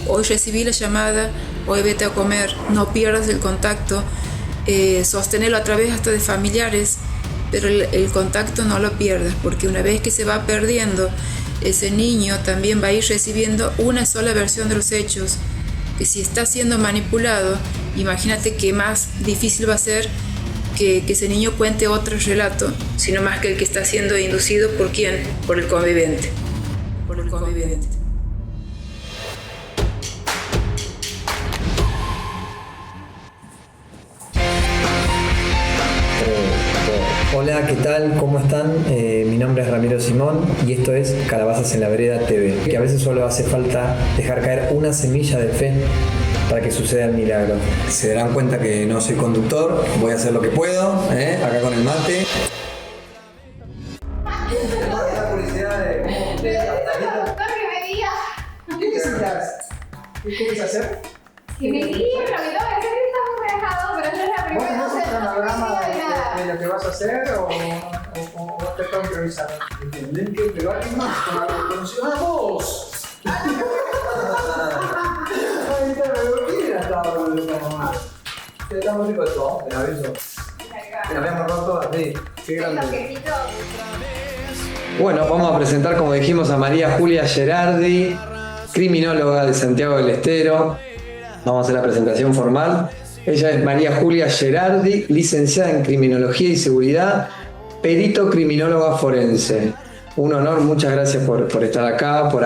hoy recibí la llamada, hoy vete a comer, no pierdas el contacto, sostenerlo a través hasta de familiares, pero el contacto no lo pierdas, porque una vez que se va perdiendo, ese niño también va a ir recibiendo una sola versión de los hechos, que si está siendo manipulado, imagínate qué más difícil va a ser que ese niño cuente otro relato, sino más que el que está siendo inducido por quién, por el conviviente. Por el conviviente. Hola, ¿qué tal? ¿Cómo están? Mi nombre es Ramiro Simón y esto es Calabazas en la Vereda TV, que a veces solo hace falta dejar caer una semilla de fe para que suceda el milagro. Se darán cuenta que no soy conductor, voy a hacer lo que puedo, acá con el mate. ¿Qué necesitas? ¿Qué quieres hacer? Que me digan lo que tengo que hacer, estamos relajados, pero yo es la primera vez. ¿Vos No tenés un panorama sé nada. de lo que vas a hacer o te estás improvisando? ¿Entendés que pero alguien más con la reconoció? ¡Ah, vos! Ahí está, pero ¿quién era esta hora de esta mamá? Está muy rico esto, te aviso. Te habíamos roto así, qué grande. Bueno, vamos a presentar, como dijimos, a María Julia Gerardi, criminóloga de Santiago del Estero. Vamos a hacer la presentación formal. Ella es María Julia Gerardi, licenciada en Criminología y Seguridad, perito criminóloga forense. Un honor, muchas gracias por estar acá, por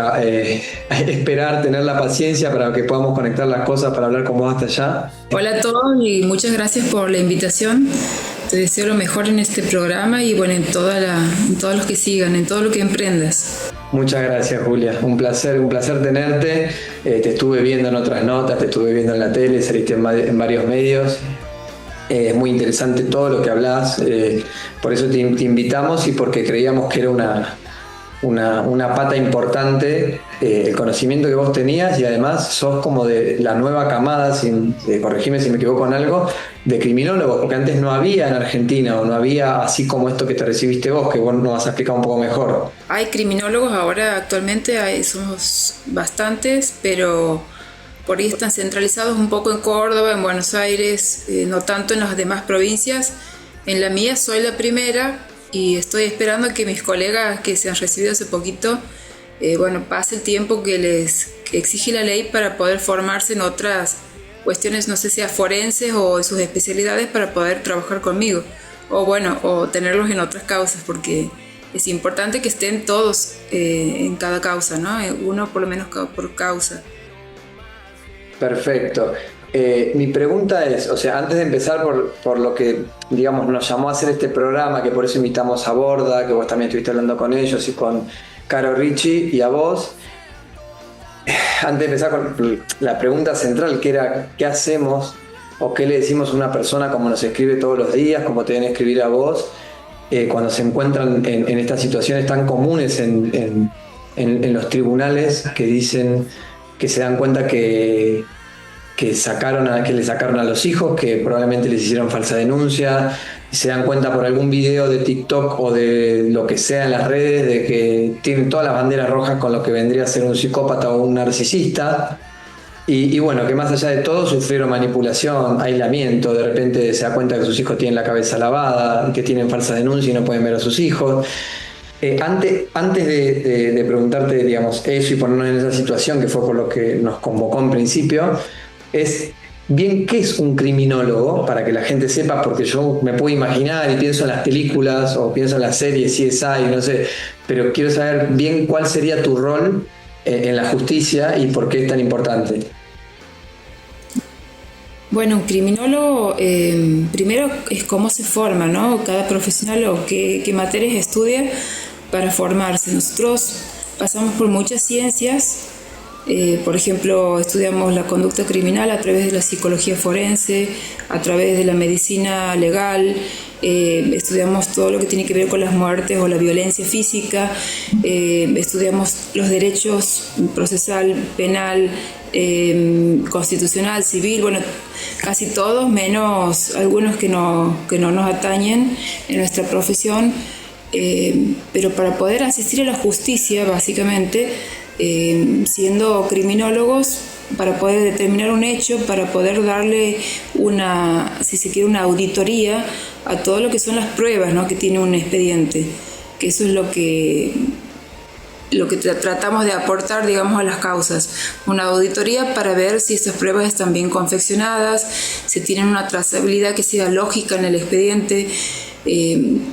esperar, tener la paciencia para que podamos conectar las cosas para hablar con vos hasta allá. Hola a todos y muchas gracias por la invitación. Te deseo lo mejor en este programa y bueno, en todos los que sigan, en todo lo que emprendas. Muchas gracias, Julia. Un placer tenerte. Te estuve viendo en otras notas, te estuve viendo en la tele, saliste en varios medios. Es muy interesante todo lo que hablás. Por eso te invitamos y porque creíamos que era una pata importante el conocimiento que vos tenías y además sos como de la nueva camada, corregime si me equivoco en algo, de criminólogos, porque antes no había en Argentina o no había así como esto que te recibiste vos, que vos nos vas a explicar un poco mejor. Hay criminólogos ahora, actualmente somos bastantes, pero por ahí están centralizados un poco en Córdoba, en Buenos Aires, no tanto en las demás provincias. En la mía soy la primera y estoy esperando que mis colegas que se han recibido hace poquito, pase el tiempo que les exige la ley para poder formarse en otras cuestiones, no sé si a forenses o en sus especialidades para poder trabajar conmigo o tenerlos en otras causas, porque es importante que estén todos en cada causa, ¿no? Uno por lo menos por causa. Perfecto. Mi pregunta es, o sea, antes de empezar por lo que, digamos, nos llamó a hacer este programa, que por eso invitamos a Borda, que vos también estuviste hablando con ellos y con Caro Ricci y a vos. Antes de empezar con la pregunta central, que era, ¿qué hacemos o qué le decimos a una persona como nos escribe todos los días, como te deben escribir a vos, cuando se encuentran en estas situaciones tan comunes en los tribunales que dicen que se dan cuenta que le sacaron a los hijos, que probablemente les hicieron falsa denuncia, y se dan cuenta por algún video de TikTok o de lo que sea en las redes de que tienen todas las banderas rojas con lo que vendría a ser un psicópata o un narcisista, y bueno, que más allá de todo sufrieron manipulación, aislamiento, de repente se da cuenta que sus hijos tienen la cabeza lavada, que tienen falsa denuncia y no pueden ver a sus hijos. Antes de preguntarte, digamos, eso y ponernos en esa situación, que fue por lo que nos convocó en principio, es bien qué es un criminólogo, para que la gente sepa, porque yo me puedo imaginar y pienso en las películas o pienso en las series CSI, no sé, pero quiero saber bien cuál sería tu rol en la justicia y por qué es tan importante. Bueno, un criminólogo primero es cómo se forma, ¿no? Cada profesional o qué materias estudia para formarse. Nosotros pasamos por muchas ciencias. Por ejemplo, estudiamos la conducta criminal a través de la psicología forense, a través de la medicina legal, estudiamos todo lo que tiene que ver con las muertes o la violencia física, estudiamos los derechos procesal, penal, constitucional, civil, bueno, casi todos, menos algunos que no nos atañen en nuestra profesión, pero para poder asistir a la justicia, básicamente, siendo criminólogos, para poder determinar un hecho, para poder darle una, si se quiere, una auditoría a todo lo que son las pruebas, ¿no?, que tiene un expediente, que eso es lo que tratamos de aportar, digamos, a las causas. Una auditoría para ver si esas pruebas están bien confeccionadas, si tienen una trazabilidad que sea lógica en el expediente,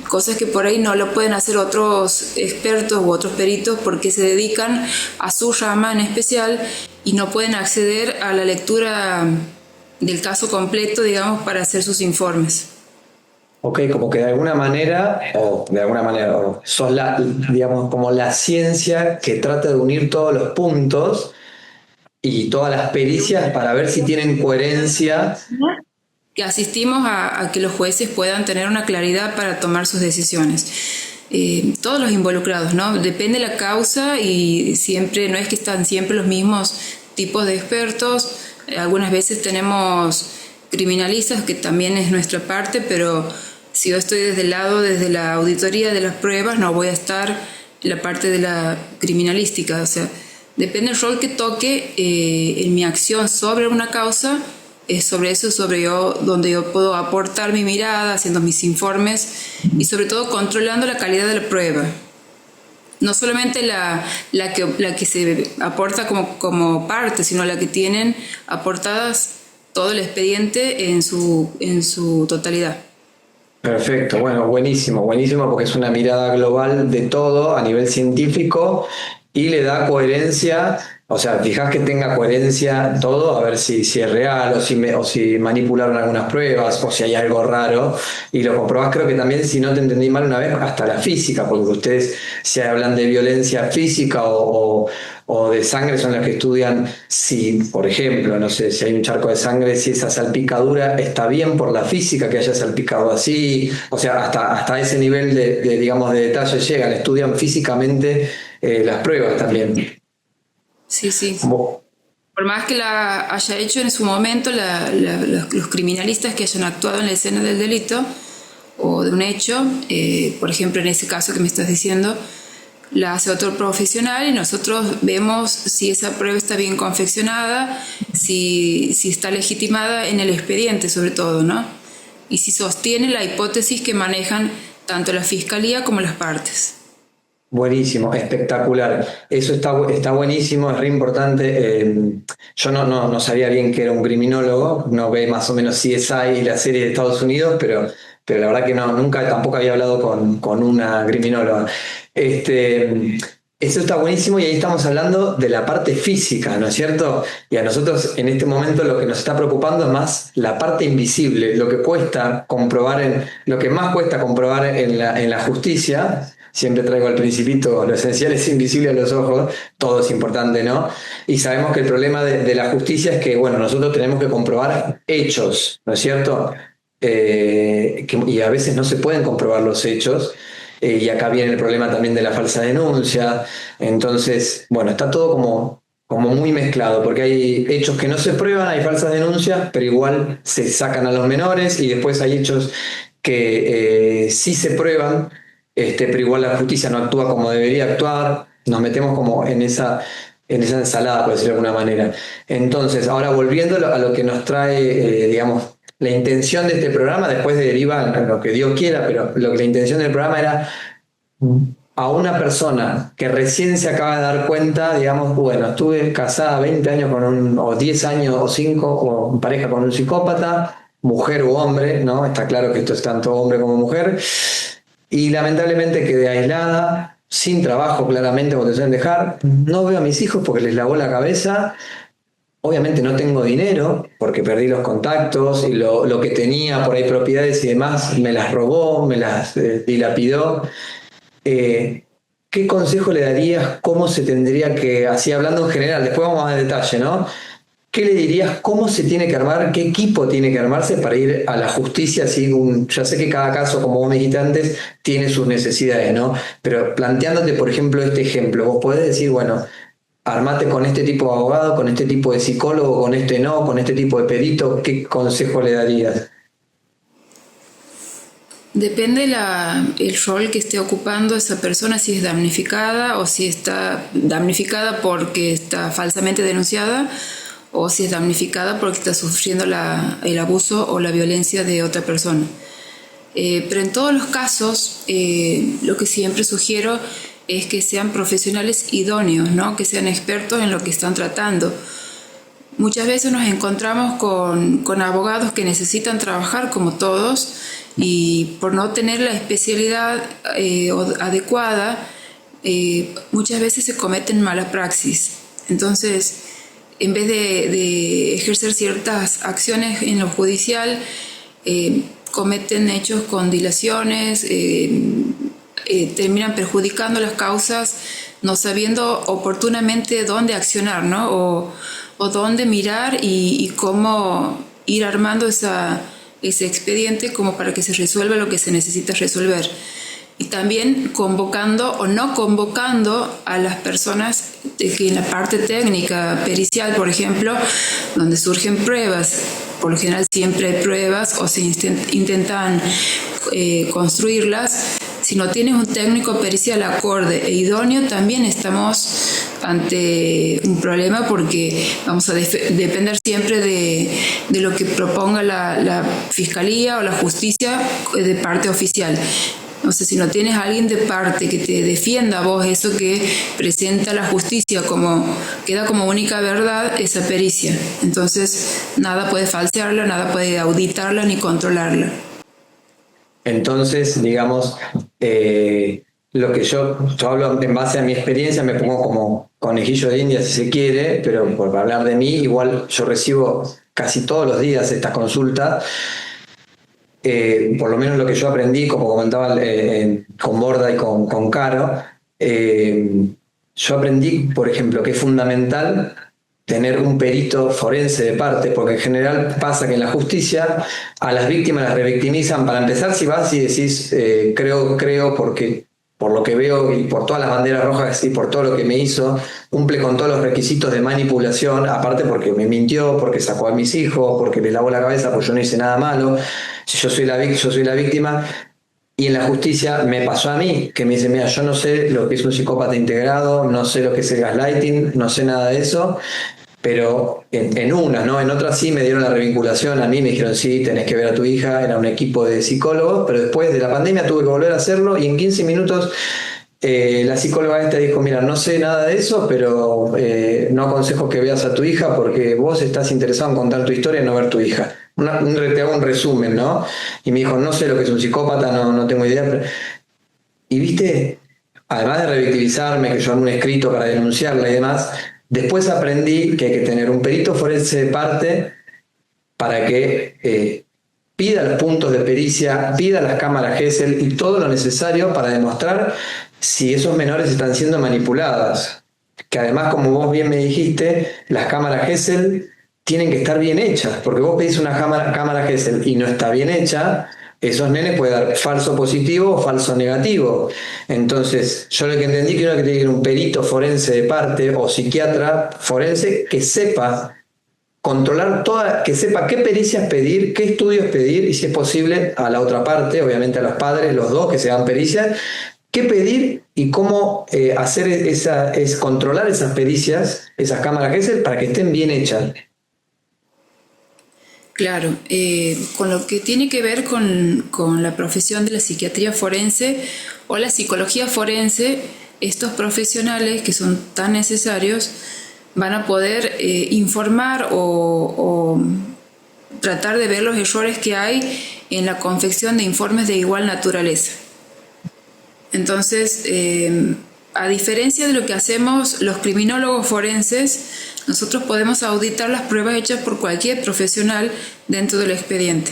cosas que por ahí no lo pueden hacer otros expertos u otros peritos porque se dedican a su rama en especial y no pueden acceder a la lectura del caso completo, digamos, para hacer sus informes. Ok, como que de alguna manera, sos digamos, como la ciencia que trata de unir todos los puntos y todas las pericias para ver si tienen coherencia. Que asistimos a que los jueces puedan tener una claridad para tomar sus decisiones. Todos los involucrados, ¿no? Depende de la causa y siempre, no es que están siempre los mismos tipos de expertos. Algunas veces tenemos criminalistas, que también es nuestra parte, pero si yo estoy desde el lado, desde la auditoría de las pruebas, no voy a estar en la parte de la criminalística. O sea, depende del rol que toque en mi acción sobre una causa, es sobre eso, donde yo puedo aportar mi mirada, haciendo mis informes y sobre todo controlando la calidad de la prueba. No solamente la que se aporta como parte, sino la que tienen aportadas todo el expediente en su totalidad. Perfecto, bueno, buenísimo porque es una mirada global de todo a nivel científico y le da coherencia, o sea, fijás que tenga coherencia todo, a ver si es real o si manipularon algunas pruebas o si hay algo raro, y lo comprobás, creo que también, si no te entendí mal una vez, hasta la física, porque ustedes, si hablan de violencia física o de sangre, son las que estudian si, por ejemplo, no sé, si hay un charco de sangre, si esa salpicadura está bien por la física que haya salpicado así, o sea, hasta ese nivel digamos, de detalle llegan, estudian físicamente las pruebas también. Sí. Por más que la haya hecho en su momento los criminalistas que hayan actuado en la escena del delito o de un hecho, por ejemplo, en ese caso que me estás diciendo, la hace otro profesional y nosotros vemos si esa prueba está bien confeccionada, si está legitimada en el expediente sobre todo, ¿no? Y si sostiene la hipótesis que manejan tanto la fiscalía como las partes. Buenísimo, espectacular. Eso está buenísimo, es re importante. Yo no sabía bien que era un criminólogo, no ve más o menos CSI y la serie de Estados Unidos, pero la verdad que nunca tampoco había hablado con una criminóloga. Eso está buenísimo y ahí estamos hablando de la parte física, ¿no es cierto? Y a nosotros en este momento lo que nos está preocupando es más la parte invisible, lo que más cuesta comprobar en la justicia. Siempre traigo al Principito, lo esencial es invisible a los ojos, todo es importante, ¿no? Y sabemos que el problema de la justicia es que, bueno, nosotros tenemos que comprobar hechos, ¿no es cierto? Y a veces no se pueden comprobar los hechos, y acá viene el problema también de la falsa denuncia. Entonces, bueno, está todo como muy mezclado, porque hay hechos que no se prueban, hay falsas denuncias, pero igual se sacan a los menores, y después hay hechos que sí se prueban, pero igual la justicia no actúa como debería actuar. Nos metemos como en esa ensalada, por decirlo de alguna manera. Entonces, ahora volviendo a lo que nos trae, digamos, la intención de este programa, después deriva en lo que Dios quiera, pero la intención del programa era a una persona que recién se acaba de dar cuenta, digamos, bueno, estuve casada 20 años o 10 años o 5, o en pareja con un psicópata, mujer u hombre, ¿no? Está claro que esto es tanto hombre como mujer. Y lamentablemente quedé aislada, sin trabajo claramente, cuando te suelen dejar. No veo a mis hijos porque les lavó la cabeza. Obviamente no tengo dinero porque perdí los contactos y lo que tenía por ahí, propiedades y demás, me las robó, me las dilapidó. ¿Qué consejo le darías? ¿Cómo se tendría que, así hablando en general, después vamos a detalle, ¿no? ¿Qué le dirías? ¿Cómo se tiene que armar? ¿Qué equipo tiene que armarse para ir a la justicia? Ya sé que cada caso, como vos me dijiste antes, tiene sus necesidades, ¿no? Pero planteándote, por ejemplo, este ejemplo, vos podés decir, bueno, armate con este tipo de abogado, con este tipo de psicólogo, con este tipo de perito. ¿Qué consejo le darías? Depende el rol que esté ocupando esa persona, si es damnificada o si está damnificada porque está falsamente denunciada, o si es damnificada porque está sufriendo el abuso o la violencia de otra persona. Pero en todos los casos, lo que siempre sugiero es que sean profesionales idóneos, ¿no? Que sean expertos en lo que están tratando. Muchas veces nos encontramos con abogados que necesitan trabajar como todos y por no tener la especialidad adecuada, muchas veces se cometen malas praxis. Entonces, en vez de ejercer ciertas acciones en lo judicial, cometen hechos con dilaciones, terminan perjudicando las causas, no sabiendo oportunamente dónde accionar, ¿no? O dónde mirar y cómo ir armando ese expediente como para que se resuelva lo que se necesita resolver. Y también convocando o no convocando a las personas que en la parte técnica, pericial, por ejemplo, donde surgen pruebas. Por lo general siempre hay pruebas o se intentan construirlas. Si no tienes un técnico pericial acorde e idóneo, también estamos ante un problema porque vamos a depender siempre de lo que proponga la fiscalía o la justicia de parte oficial. O sea, si no tienes a alguien de parte que te defienda a vos eso que presenta la justicia queda como única verdad esa pericia. Entonces, nada puede falsearla, nada puede auditarla ni controlarla. Entonces, digamos, lo que yo hablo en base a mi experiencia, me pongo como conejillo de India si se quiere, pero por hablar de mí, igual yo recibo casi todos los días estas consultas. Por lo menos lo que yo aprendí, como comentaba con Borda y con Caro, yo aprendí, por ejemplo, que es fundamental tener un perito forense de parte, porque en general pasa que en la justicia a las víctimas las revictimizan. Para empezar, si vas y decís, creo porque por lo que veo y por todas las banderas rojas y por todo lo que me hizo, cumple con todos los requisitos de manipulación, aparte porque me mintió, porque sacó a mis hijos, porque le lavó la cabeza, pues yo no hice nada malo, yo soy la víctima. Y en la justicia me pasó a mí, que me dice, mira, yo no sé lo que es un psicópata integrado, no sé lo que es el gaslighting, no sé nada de eso, pero en unas, ¿no? En otras sí me dieron la revinculación, a mí me dijeron, sí, tenés que ver a tu hija, era un equipo de psicólogos, pero después de la pandemia tuve que volver a hacerlo y en 15 minutos la psicóloga esta dijo, mira, no sé nada de eso, pero no aconsejo que veas a tu hija porque vos estás interesado en contar tu historia y no ver tu hija. Te hago un resumen, ¿no? Y me dijo, no sé lo que es un psicópata, no tengo idea. Y viste, además de revictimizarme, que yo hago un escrito para denunciarla y demás, después aprendí que hay que tener un perito forense de parte para que pida los puntos de pericia, pida las cámaras Gesell y todo lo necesario para demostrar si esos menores están siendo manipuladas. Que además, como vos bien me dijiste, las cámaras Gesell tienen que estar bien hechas, porque vos pedís una cámara Gesell y no está bien hecha, esos nenes pueden dar falso positivo o falso negativo. Entonces, yo lo que entendí que uno que tiene que ir un perito forense de parte o psiquiatra forense que sepa controlar que sepa qué pericias pedir, qué estudios pedir y si es posible a la otra parte, obviamente a los padres, los dos que se hagan pericias, qué pedir y cómo controlar esas pericias, esas cámaras Gesell para que estén bien hechas. Claro, con lo que tiene que ver con la profesión de la psiquiatría forense o la psicología forense, estos profesionales que son tan necesarios van a poder informar o tratar de ver los errores que hay en la confección de informes de igual naturaleza. Entonces, a diferencia de lo que hacemos los criminólogos forenses, nosotros podemos auditar las pruebas hechas por cualquier profesional dentro del expediente.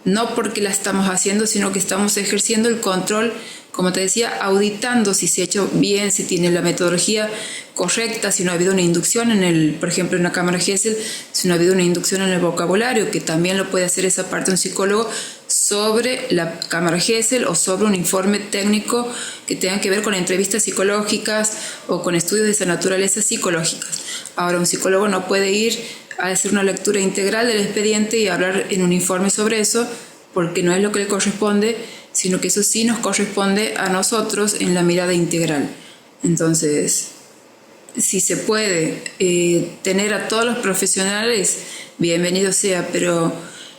No porque la estamos haciendo, sino que estamos ejerciendo el control, como te decía, auditando si se ha hecho bien, si tiene la metodología correcta, si no ha habido una inducción por ejemplo, en la cámara Gesell, si no ha habido una inducción en el vocabulario, que también lo puede hacer esa parte un psicólogo, sobre la cámara Gesell o sobre un informe técnico que tenga que ver con entrevistas psicológicas o con estudios de esa naturaleza psicológicas. Ahora, un psicólogo no puede ir a hacer una lectura integral del expediente y hablar en un informe sobre eso, porque no es lo que le corresponde, sino que eso sí nos corresponde a nosotros en la mirada integral. Entonces, si se puede tener a todos los profesionales, bienvenido sea, pero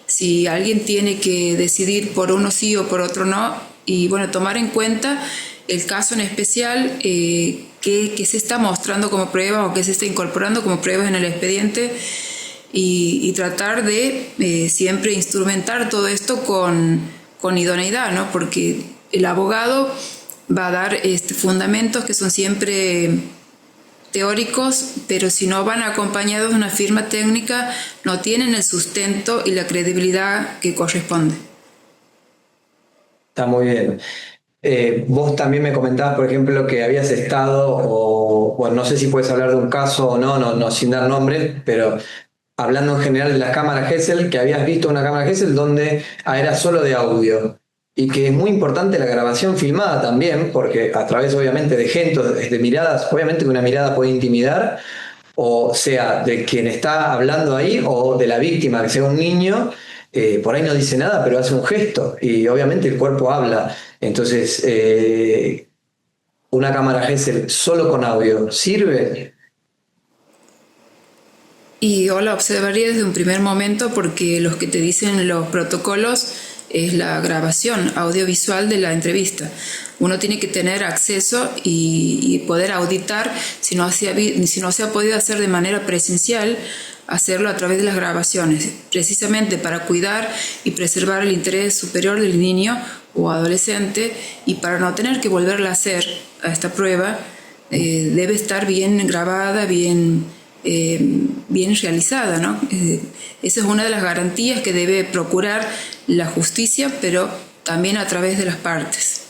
si alguien tiene que decidir por uno sí o por otro no, y bueno, tomar en cuenta el caso en especial que se está mostrando como prueba o que se está incorporando como pruebas en el expediente, y tratar de siempre instrumentar todo esto con idoneidad, ¿no? Porque el abogado va a dar fundamentos que son siempre teóricos, pero si no van acompañados de una firma técnica, no tienen el sustento y la credibilidad que corresponde. Está muy bien. Vos también me comentabas, por ejemplo, que habías estado, o bueno, no sé si puedes hablar de un caso o no, sin dar nombres, pero hablando en general de las cámaras Gesell, que habías visto una cámara Gesell donde era solo de audio. Y que es muy importante la grabación filmada también, porque a través obviamente de gestos, de miradas, obviamente que una mirada puede intimidar, o sea, de quien está hablando ahí, o de la víctima, que sea un niño, por ahí no dice nada, pero hace un gesto, y obviamente el cuerpo habla. Entonces, una cámara Gesell solo con audio, ¿sirve? Y yo la observaría desde un primer momento, porque los que te dicen los protocolos es la grabación audiovisual de la entrevista. Uno tiene que tener acceso y poder auditar, si no se ha podido hacer de manera presencial, hacerlo a través de las grabaciones, precisamente para cuidar y preservar el interés superior del niño o adolescente, y para no tener que volverla a hacer a esta prueba, debe estar bien grabada, bien realizada, ¿no? Esa es una de las garantías que debe procurar la justicia, pero también a través de las partes.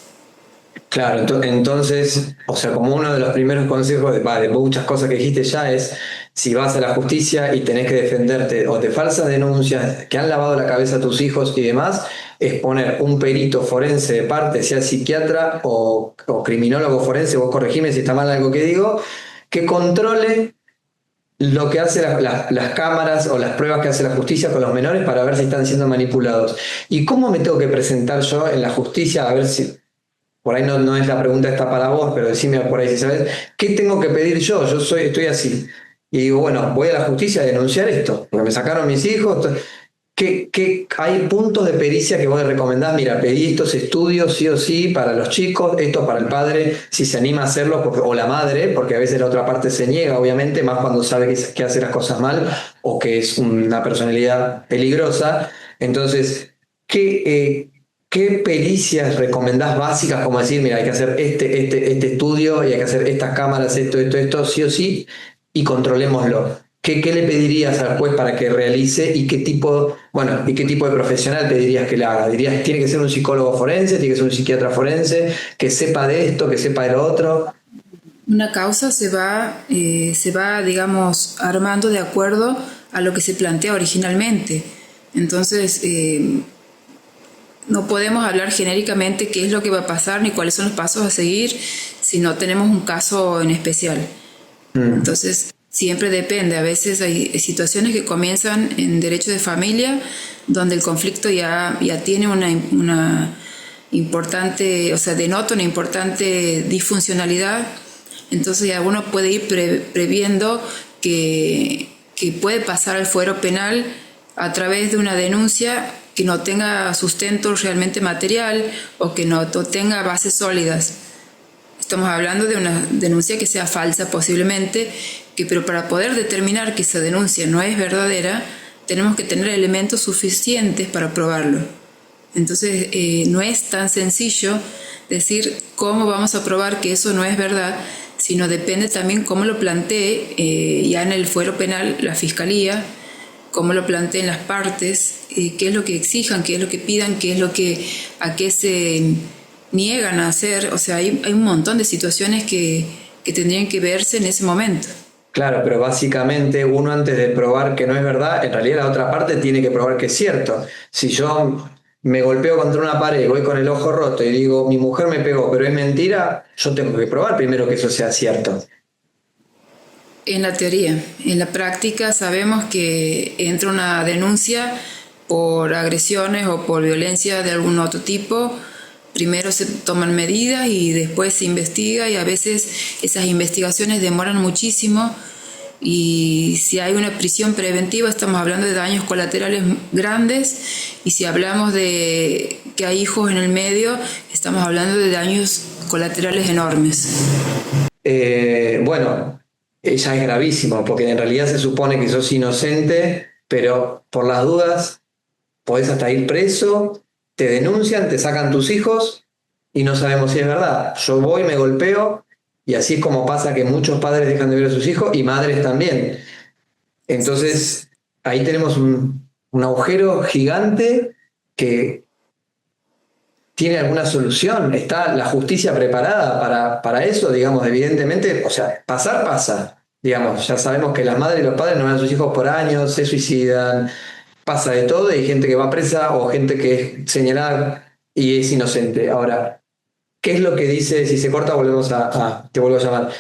Claro, entonces, o sea, como uno de los primeros consejos de muchas cosas que dijiste ya es, si vas a la justicia y tenés que defenderte o de falsas denuncias que han lavado la cabeza a tus hijos y demás, es poner un perito forense de parte, sea psiquiatra o criminólogo forense, vos corregime si está mal algo que digo, que controle lo que hace las cámaras o las pruebas que hace la justicia con los menores para ver si están siendo manipulados. ¿Y cómo me tengo que presentar yo en la justicia? A ver si, por ahí no es la pregunta esta para vos, pero decime por ahí si sabes, ¿qué tengo que pedir yo? Estoy así. Y digo, bueno, voy a la justicia a denunciar esto, porque me sacaron mis hijos. ¿Qué hay puntos de pericia que vos le recomendás? Mira, pedí estos estudios sí o sí para los chicos, esto para el padre, si se anima a hacerlo, o la madre, porque a veces la otra parte se niega, obviamente, más cuando sabe que hace las cosas mal o que es una personalidad peligrosa. Entonces, ¿qué pericias recomendás básicas? Como decir, mira, hay que hacer este estudio y hay que hacer estas cámaras, esto, sí o sí, y controlémoslo. ¿Qué le pedirías al juez para que realice y qué tipo de profesional pedirías que le haga? ¿Dirías, tiene que ser un psicólogo forense, tiene que ser un psiquiatra forense, que sepa de esto, que sepa de lo otro? Una causa se va, digamos, armando de acuerdo a lo que se plantea originalmente. Entonces, no podemos hablar genéricamente qué es lo que va a pasar ni cuáles son los pasos a seguir si no tenemos un caso en especial. Entonces, siempre depende. A veces hay situaciones que comienzan en derecho de familia, donde el conflicto ya tiene una importante, o sea, denota una importante disfuncionalidad. Entonces ya uno puede ir previendo que puede pasar al fuero penal a través de una denuncia que no tenga sustento realmente material o que no tenga bases sólidas. Estamos hablando de una denuncia que sea falsa posiblemente, pero para poder determinar que esa denuncia no es verdadera, tenemos que tener elementos suficientes para probarlo. Entonces, no es tan sencillo decir cómo vamos a probar que eso no es verdad, sino depende también cómo lo plantee ya en el fuero penal la fiscalía, cómo lo planteen las partes, qué es lo que exijan, qué es lo que pidan, a qué se niegan a hacer. O sea, hay un montón de situaciones que tendrían que verse en ese momento. Claro, pero básicamente uno, antes de probar que no es verdad, en realidad la otra parte tiene que probar que es cierto. Si yo me golpeo contra una pared, voy con el ojo roto y digo, mi mujer me pegó, pero es mentira, yo tengo que probar primero que eso sea cierto. En la teoría. En la práctica sabemos que entra una denuncia por agresiones o por violencia de algún otro tipo, primero se toman medidas y después se investiga, y a veces esas investigaciones demoran muchísimo, y si hay una prisión preventiva estamos hablando de daños colaterales grandes, y si hablamos de que hay hijos en el medio estamos hablando de daños colaterales enormes. Bueno, ya es gravísimo, porque en realidad se supone que sos inocente, pero por las dudas podés hasta ir preso, te denuncian, te sacan tus hijos y no sabemos si es verdad. Yo voy, me golpeo, y así es como pasa que muchos padres dejan de ver a sus hijos y madres también. Entonces, ahí tenemos un agujero gigante que tiene alguna solución. ¿Está la justicia preparada para eso? Digamos, evidentemente, o sea, pasa. Digamos, ya sabemos que las madres y los padres no ven a sus hijos por años, se suicidan, pasa de todo, y hay gente que va presa o gente que es señalada y es inocente. Ahora, ¿qué es lo que dice? Si se corta, te vuelvo a llamar.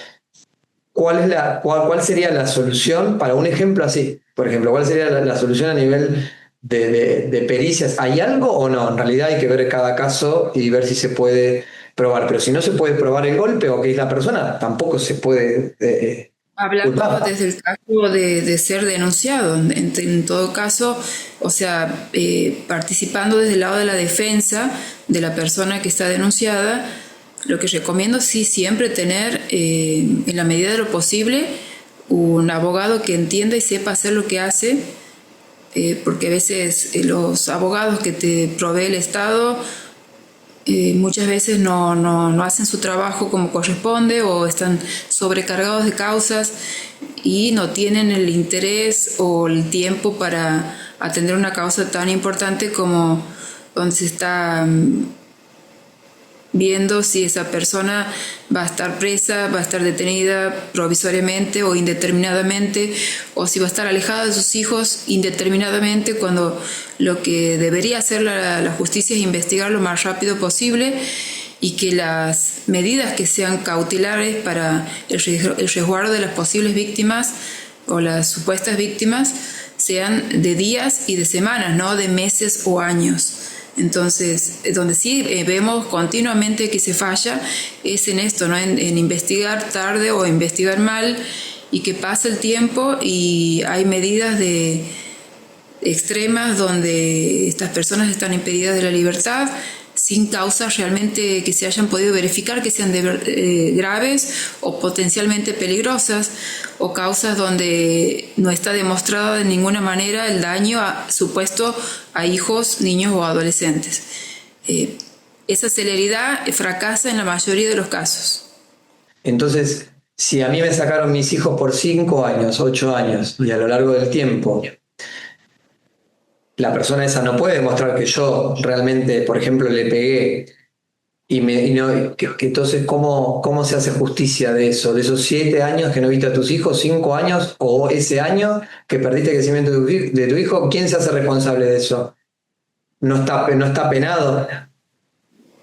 ¿Cuál sería la solución para un ejemplo así? Por ejemplo, ¿cuál sería la solución a nivel de pericias? ¿Hay algo o no? En realidad hay que ver cada caso y ver si se puede probar. Pero si no se puede probar el golpe o que es la persona, tampoco se puede Hablando culpar. desde el caso de ser denunciado, en todo caso, o sea, participando desde el lado de la defensa de la persona que está denunciada, lo que recomiendo sí siempre tener, en la medida de lo posible, un abogado que entienda y sepa hacer lo que hace, porque a veces los abogados que te provee el Estado muchas veces no hacen su trabajo como corresponde, o están sobrecargados de causas y no tienen el interés o el tiempo para atender una causa tan importante como donde se está viendo si esa persona va a estar presa, va a estar detenida provisoriamente o indeterminadamente, o si va a estar alejada de sus hijos indeterminadamente, cuando lo que debería hacer la justicia es investigar lo más rápido posible, y que las medidas que sean cautelares para el resguardo de las posibles víctimas o las supuestas víctimas sean de días y de semanas, no de meses o años. Entonces, donde sí vemos continuamente que se falla es en esto, ¿no? En investigar tarde o investigar mal, y que pasa el tiempo y hay medidas extremas donde estas personas están impedidas de la libertad sin causas realmente que se hayan podido verificar que sean graves o potencialmente peligrosas, o causas donde no está demostrado de ninguna manera el daño supuesto a hijos, niños o adolescentes. Esa celeridad fracasa en la mayoría de los casos. Entonces, si a mí me sacaron mis hijos por 5 años, 8 años, y a lo largo del tiempo la persona esa no puede demostrar que yo realmente, por ejemplo, le pegué, entonces, ¿cómo se hace justicia de eso? De esos 7 años que no viste a tus hijos, 5 años, o ese año que perdiste el crecimiento de tu hijo, ¿quién se hace responsable de eso? ¿No está penado?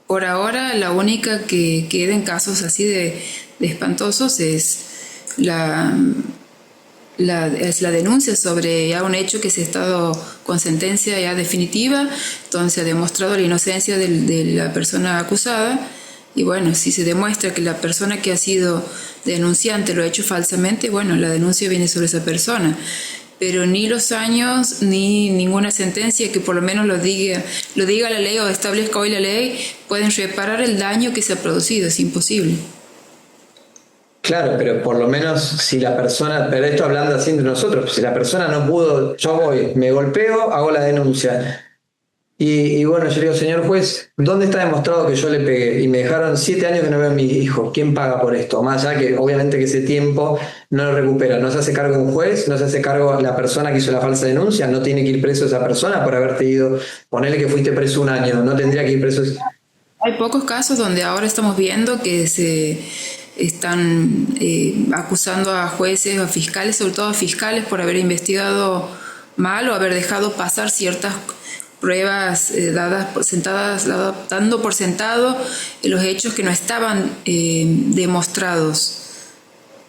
Por ahora, la única que queda en casos así de espantosos es la denuncia sobre ya un hecho que se ha estado con sentencia ya definitiva, donde se ha demostrado la inocencia de la persona acusada. Y bueno, si se demuestra que la persona que ha sido denunciante lo ha hecho falsamente, bueno, la denuncia viene sobre esa persona. Pero ni los años ni ninguna sentencia que por lo menos lo diga la ley o establezca hoy la ley pueden reparar el daño que se ha producido. Es imposible. Claro, pero por lo menos si la persona, pero esto hablando así entre nosotros, si la persona no pudo, yo voy, me golpeo, hago la denuncia. Y bueno, yo digo, señor juez, ¿dónde está demostrado que yo le pegué? Y me dejaron 7 años que no veo a mi hijo. ¿Quién paga por esto? Más allá que obviamente que ese tiempo no lo recupera. No se hace cargo un juez, no se hace cargo la persona que hizo la falsa denuncia, no tiene que ir preso esa persona por haberte ido. Ponele que fuiste preso 1 año, no tendría que ir preso. Hay pocos casos donde ahora estamos viendo que se están acusando a jueces, a fiscales, sobre todo a fiscales, por haber investigado mal o haber dejado pasar ciertas pruebas dando por sentado los hechos que no estaban demostrados.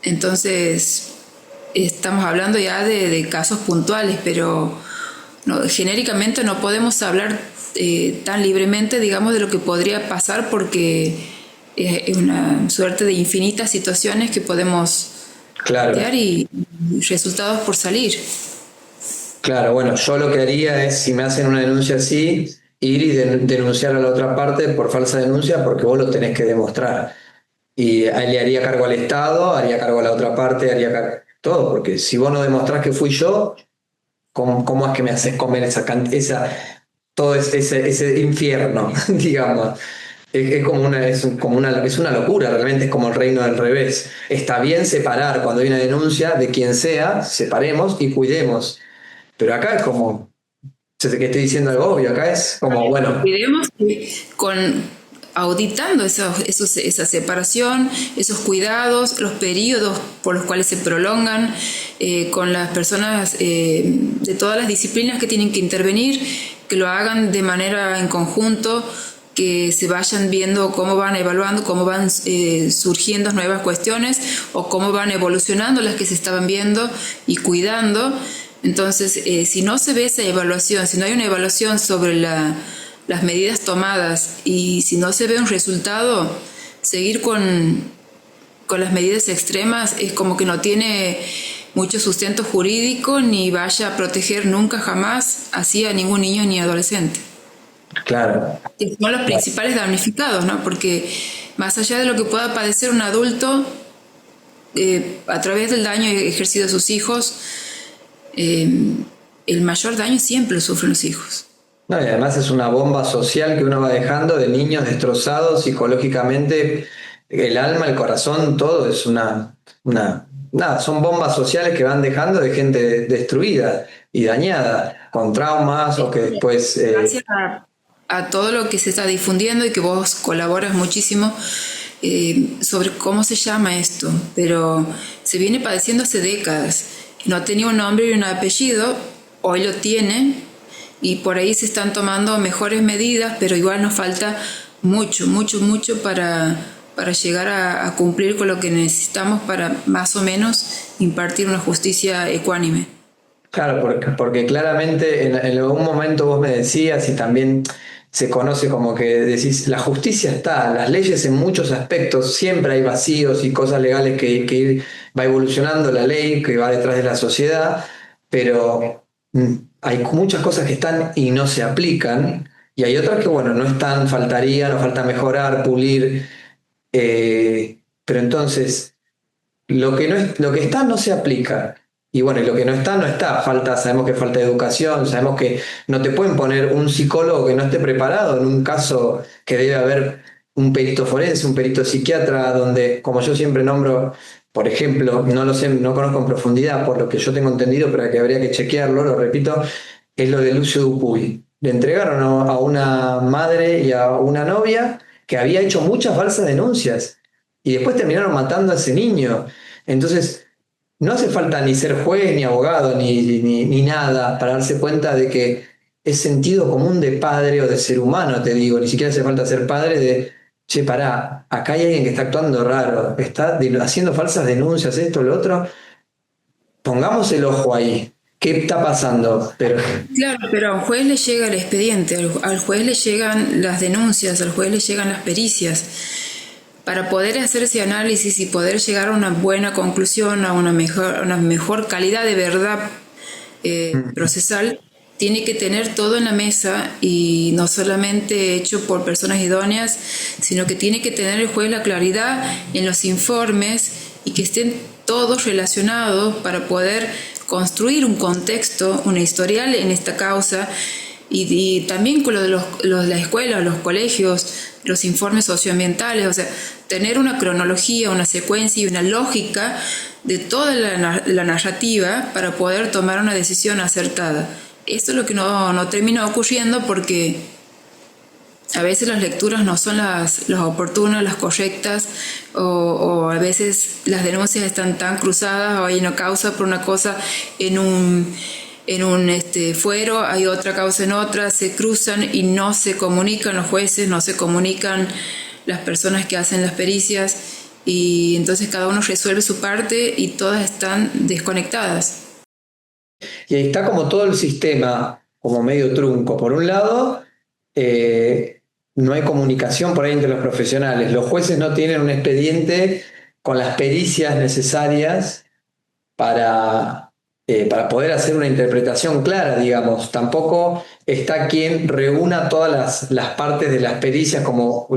Entonces, estamos hablando ya de casos puntuales, pero genéricamente no podemos hablar tan libremente, digamos, de lo que podría pasar, porque es una suerte de infinitas situaciones que podemos plantear y resultados por salir. Claro, bueno, yo lo que haría es, si me hacen una denuncia así, ir y denunciar a la otra parte por falsa denuncia, porque vos lo tenés que demostrar. Y ahí le haría cargo al Estado, haría cargo a la otra parte, haría cargo todo, porque si vos no demostrás que fui yo, ¿cómo es que me haces comer todo ese infierno, digamos? Es una locura, realmente es como el reino del revés. Está bien separar cuando hay una denuncia de quien sea, separemos y cuidemos. Pero acá es como, sé que estoy diciendo algo obvio, acá es como, bueno. Cuidemos auditando esa separación, esos cuidados, los periodos por los cuales se prolongan, con las personas de todas las disciplinas que tienen que intervenir, que lo hagan de manera en conjunto, que se vayan viendo cómo van evaluando, cómo van surgiendo nuevas cuestiones o cómo van evolucionando las que se estaban viendo y cuidando. Entonces, si no se ve esa evaluación, si no hay una evaluación sobre las medidas tomadas y si no se ve un resultado, seguir con las medidas extremas es como que no tiene mucho sustento jurídico ni vaya a proteger nunca jamás así a ningún niño ni adolescente. Claro. Que son los principales damnificados, ¿no? Porque más allá de lo que pueda padecer un adulto a través del daño ejercido a sus hijos, el mayor daño siempre lo sufren los hijos. No, y además es una bomba social que uno va dejando de niños destrozados psicológicamente, el alma, el corazón, todo es nada, son bombas sociales que van dejando de gente destruida y dañada, con traumas o que después... Gracias a todo lo que se está difundiendo y que vos colaboras muchísimo sobre cómo se llama esto, pero se viene padeciendo hace décadas. No tenía un nombre y un apellido, hoy lo tiene, y por ahí se están tomando mejores medidas, pero igual nos falta mucho para llegar a cumplir con lo que necesitamos para más o menos impartir una justicia ecuánime. Claro, porque claramente en algún momento vos me decías, y también se conoce como que decís, la justicia está, las leyes en muchos aspectos, siempre hay vacíos y cosas legales que va evolucionando la ley, que va detrás de la sociedad, pero hay muchas cosas que están y no se aplican, y hay otras que, bueno, no están, nos falta mejorar, pulir, pero entonces lo que está no se aplica. Y bueno, y lo que no está, no está. Sabemos que falta educación, sabemos que no te pueden poner un psicólogo que no esté preparado en un caso que debe haber un perito forense, un perito psiquiatra, donde, como yo siempre nombro, por ejemplo, no lo sé, no conozco en profundidad, por lo que yo tengo entendido, pero que habría que chequearlo, lo repito, es lo de Lucio Dupuy. Le entregaron a una madre y a una novia que había hecho muchas falsas denuncias y después terminaron matando a ese niño. Entonces, no hace falta ni ser juez, ni abogado, ni nada para darse cuenta de que es sentido común de padre o de ser humano, te digo, ni siquiera hace falta ser padre de, che, pará, acá hay alguien que está actuando raro, está haciendo falsas denuncias, esto, lo otro, pongamos el ojo ahí, ¿qué está pasando? Claro, pero al juez le llega el expediente, al juez le llegan las denuncias, al juez le llegan las pericias. Para poder hacer ese análisis y poder llegar a una buena conclusión, a una mejor calidad de verdad procesal, tiene que tener todo en la mesa y no solamente hecho por personas idóneas, sino que tiene que tener el juez la claridad en los informes y que estén todos relacionados para poder construir un contexto, una historial en esta causa. Y también con lo de las escuelas, los colegios, los informes socioambientales, o sea, tener una cronología, una secuencia y una lógica de toda la narrativa para poder tomar una decisión acertada. Esto es lo que no termina ocurriendo porque a veces las lecturas no son las oportunas, las correctas, o a veces las denuncias están tan cruzadas o hay una causa por una cosa en un fuero, hay otra causa en otra, se cruzan y no se comunican los jueces, no se comunican las personas que hacen las pericias y entonces cada uno resuelve su parte y todas están desconectadas. Y ahí está como todo el sistema como medio trunco. Por un lado, no hay comunicación por ahí entre los profesionales. Los jueces no tienen un expediente con las pericias necesarias para poder hacer una interpretación clara, digamos. Tampoco está quien reúna todas las partes de las pericias, como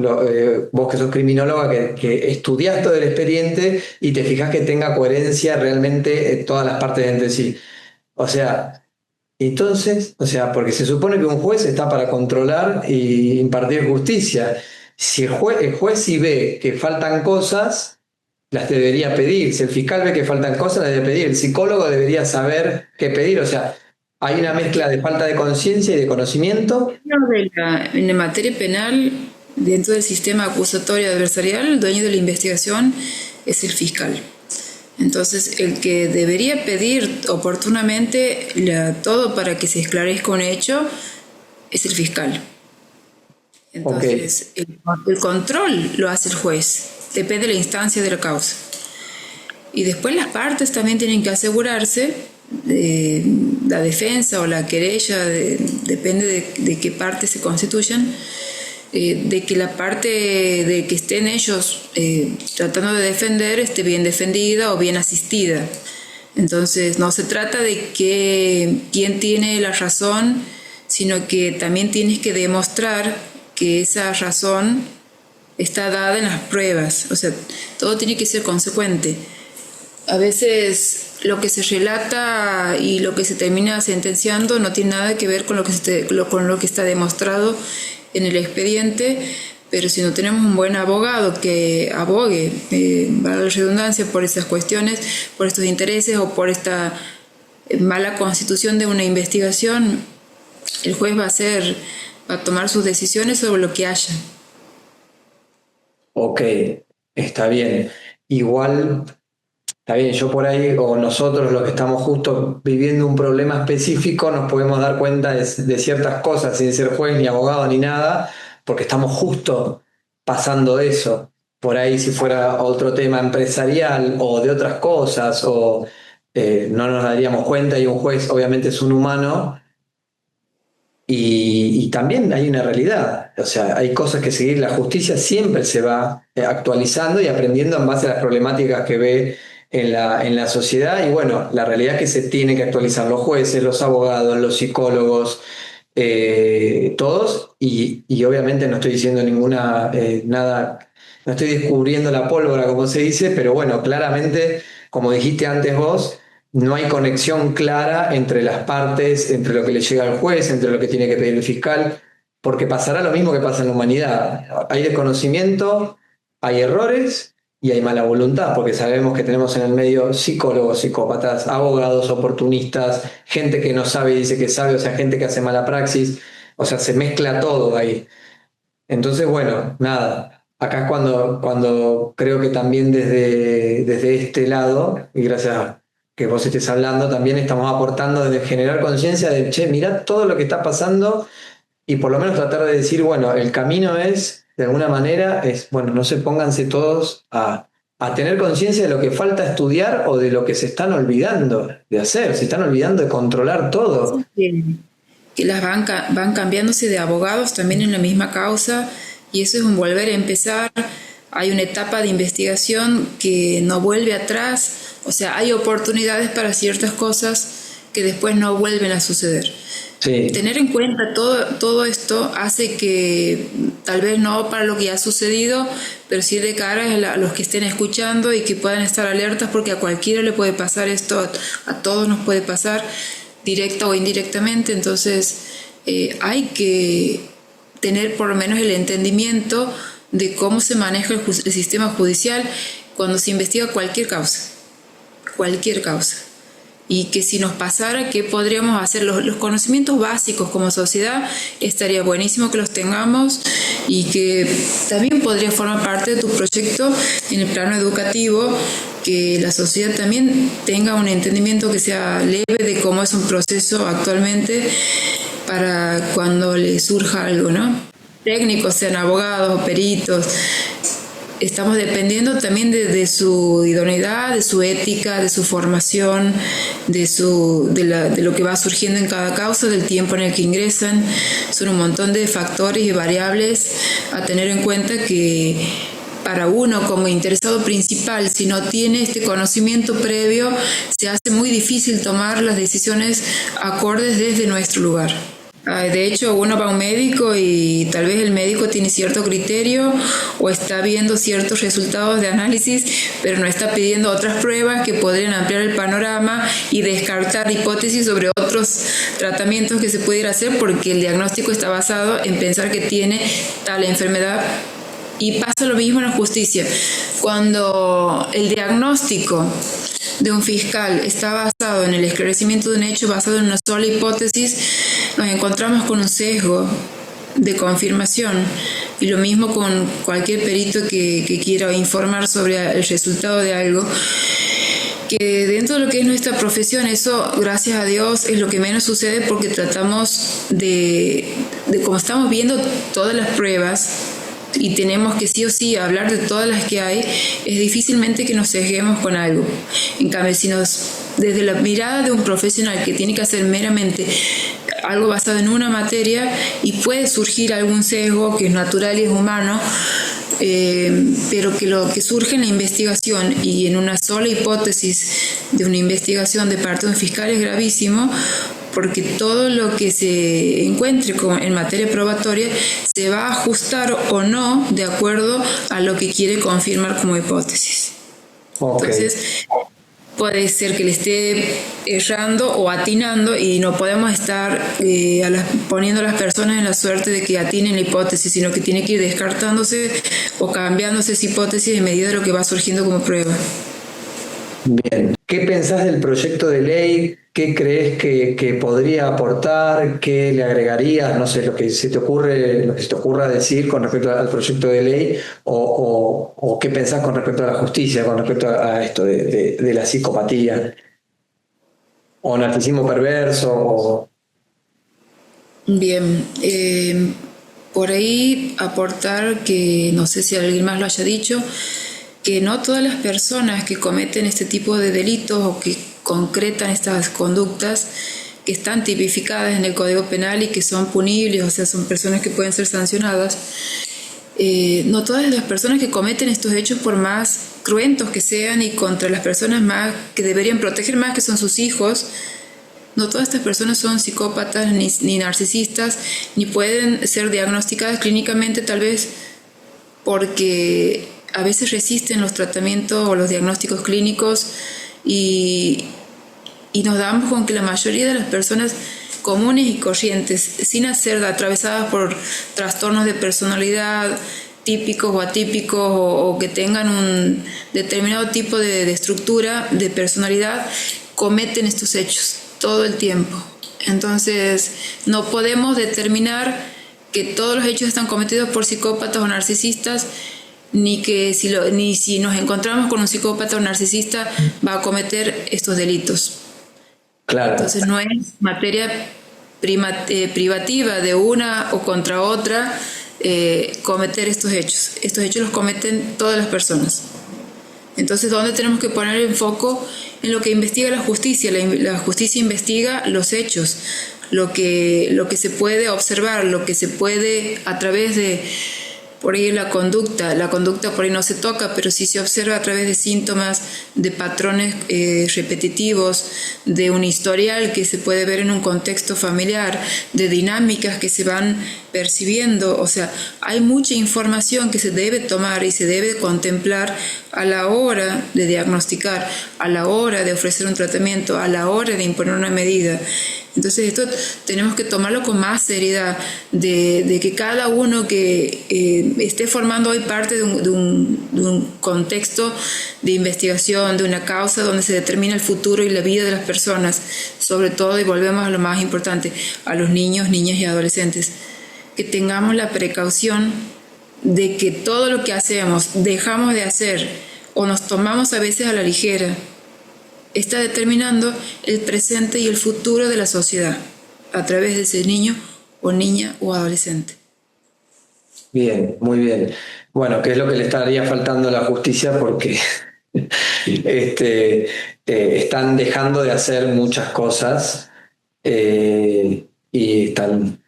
vos que sos criminóloga, que estudiás todo el expediente y te fijás que tenga coherencia realmente todas las partes entre sí. O sea, entonces, porque se supone que un juez está para controlar y impartir justicia. Si el juez sí ve que faltan cosas, las debería pedir. Si el fiscal ve que faltan cosas, las debe pedir. El psicólogo debería saber qué pedir. O sea, hay una mezcla de falta de conciencia y de conocimiento. En la materia penal, dentro del sistema acusatorio adversarial, el dueño de la investigación es el fiscal. Entonces, el que debería pedir oportunamente todo para que se esclarezca un hecho es el fiscal. Entonces, el control lo hace el juez, depende de la instancia de la causa. Y después las partes también tienen que asegurarse, la defensa o la querella, depende de qué parte se constituyan, de que la parte de que estén ellos tratando de defender esté bien defendida o bien asistida. Entonces no se trata de quién tiene la razón, sino que también tienes que demostrar que esa razón está dada en las pruebas. O sea, todo tiene que ser consecuente. A veces lo que se relata y lo que se termina sentenciando no tiene nada que ver con lo que está demostrado en el expediente, pero si no tenemos un buen abogado que abogue, valga la redundancia, por esas cuestiones, por estos intereses o por esta mala constitución de una investigación, el juez va a tomar sus decisiones sobre lo que haya. Ok, está bien. Igual, está bien, yo por ahí, o nosotros los que estamos justo viviendo un problema específico, nos podemos dar cuenta de ciertas cosas sin ser juez ni abogado ni nada, porque estamos justo pasando eso. Por ahí si fuera otro tema empresarial o de otras cosas, o no nos daríamos cuenta, y un juez obviamente es un humano. Y también hay una realidad, o sea, hay cosas que seguir. La justicia siempre se va actualizando y aprendiendo en base a las problemáticas que ve en la sociedad. Y bueno, la realidad es que se tiene que actualizar los jueces, los abogados, los psicólogos, todos. Y obviamente no estoy diciendo nada, no estoy descubriendo la pólvora, como se dice, pero bueno, claramente, como dijiste antes vos, no hay conexión clara entre las partes, entre lo que le llega al juez, entre lo que tiene que pedir el fiscal, porque pasará lo mismo que pasa en la humanidad. Hay desconocimiento, hay errores y hay mala voluntad, porque sabemos que tenemos en el medio psicólogos, psicópatas, abogados, oportunistas, gente que no sabe y dice que sabe, o sea, gente que hace mala praxis, o sea, se mezcla todo ahí. Entonces, bueno, nada. Acá es cuando creo que también desde este lado, y gracias a que vos estés hablando, también estamos aportando de generar conciencia de, che, mirá todo lo que está pasando, y por lo menos tratar de decir, bueno, el camino es, de alguna manera, bueno, no se pónganse todos a tener conciencia de lo que falta estudiar o de lo que se están olvidando de hacer, se están olvidando de controlar todo. Que las van cambiándose de abogados también en la misma causa, y eso es un volver a empezar. Hay una etapa de investigación que no vuelve atrás. O sea, hay oportunidades para ciertas cosas que después no vuelven a suceder. Sí. Tener en cuenta todo esto hace que, tal vez no para lo que ya ha sucedido, pero sí de cara a los que estén escuchando y que puedan estar alertas, porque a cualquiera le puede pasar esto, a todos nos puede pasar, directa o indirectamente. Entonces hay que tener por lo menos el entendimiento de cómo se maneja el sistema judicial cuando se investiga cualquier causa, y que si nos pasara, ¿qué podríamos hacer? Los conocimientos básicos como sociedad estaría buenísimo que los tengamos, y que también podría formar parte de tu proyecto en el plano educativo, que la sociedad también tenga un entendimiento que sea leve de cómo es un proceso actualmente para cuando le surja algo, ¿no? Técnicos, sean abogados o peritos, estamos dependiendo también de su idoneidad, de su ética, de su formación, de lo que va surgiendo en cada causa, del tiempo en el que ingresan. Son un montón de factores y variables a tener en cuenta que para uno como interesado principal, si no tiene este conocimiento previo, se hace muy difícil tomar las decisiones acordes desde nuestro lugar. De hecho, uno va a un médico y tal vez el médico tiene cierto criterio o está viendo ciertos resultados de análisis, pero no está pidiendo otras pruebas que podrían ampliar el panorama y descartar hipótesis sobre otros tratamientos que se pudiera hacer, porque el diagnóstico está basado en pensar que tiene tal enfermedad. Y pasa lo mismo en la justicia. Cuando el diagnóstico de un fiscal está basado en el esclarecimiento de un hecho basado en una sola hipótesis, nos encontramos con un sesgo de confirmación. Y lo mismo con cualquier perito que quiera informar sobre el resultado de algo, que dentro de lo que es nuestra profesión, eso, gracias a Dios, es lo que menos sucede, porque tratamos de como estamos viendo todas las pruebas y tenemos que sí o sí hablar de todas las que hay, es difícilmente que nos sesguemos con algo. En cambio, si desde la mirada de un profesional que tiene que hacer meramente algo basado en una materia, y puede surgir algún sesgo que es natural y es humano, pero que lo que surge en la investigación y en una sola hipótesis de una investigación de parte de un fiscal es gravísimo, porque todo lo que se encuentre en materia probatoria se va a ajustar o no de acuerdo a lo que quiere confirmar como hipótesis. Okay. Entonces, puede ser que le esté errando o atinando, y no podemos estar poniendo a las personas en la suerte de que atinen la hipótesis, sino que tiene que ir descartándose o cambiándose esa hipótesis en medida de lo que va surgiendo como prueba. Bien, ¿qué pensás del proyecto de ley? ¿Qué crees que podría aportar? ¿Qué le agregarías? No sé, lo que se te ocurra decir con respecto al proyecto de ley, o qué pensás con respecto a la justicia, con respecto a esto de la psicopatía o narcisismo perverso. Bien, por ahí aportar que, no sé si alguien más lo haya dicho, que no todas las personas que cometen este tipo de delitos o que concretan estas conductas que están tipificadas en el Código Penal y que son punibles, o sea, son personas que pueden ser sancionadas, no todas las personas que cometen estos hechos, por más cruentos que sean y contra las personas más que deberían proteger más, que son sus hijos, no todas estas personas son psicópatas ni narcisistas, ni pueden ser diagnosticadas clínicamente, tal vez porque a veces resisten los tratamientos o los diagnósticos clínicos, y nos damos con que la mayoría de las personas comunes y corrientes, sin ser atravesadas por trastornos de personalidad típicos o atípicos, o que tengan un determinado tipo de estructura de personalidad, cometen estos hechos todo el tiempo. Entonces, no podemos determinar que todos los hechos están cometidos por psicópatas o narcisistas, ni si nos encontramos con un psicópata o narcisista va a cometer estos delitos. Claro. Entonces no es materia privativa de una o contra otra cometer estos hechos. Estos hechos los cometen todas las personas. Entonces, ¿dónde tenemos que poner el foco? En lo que investiga la justicia. La justicia investiga los hechos, lo que se puede observar, lo que se puede a través de, por ahí la conducta por ahí no se toca, pero sí se observa a través de síntomas, de patrones repetitivos, de un historial que se puede ver en un contexto familiar, de dinámicas que se van percibiendo. O sea, hay mucha información que se debe tomar y se debe contemplar a la hora de diagnosticar, a la hora de ofrecer un tratamiento, a la hora de imponer una medida. Entonces esto tenemos que tomarlo con más seriedad, de que cada uno que esté formando hoy parte de un contexto de investigación, de una causa donde se determina el futuro y la vida de las personas, sobre todo, y volvemos a lo más importante, a los niños, niñas y adolescentes, que tengamos la precaución de que todo lo que hacemos, dejamos de hacer o nos tomamos a veces a la ligera, está determinando el presente y el futuro de la sociedad a través de ese niño o niña o adolescente. Bien, muy bien. Bueno, ¿qué es lo que le estaría faltando a la justicia? Porque están dejando de hacer muchas cosas y están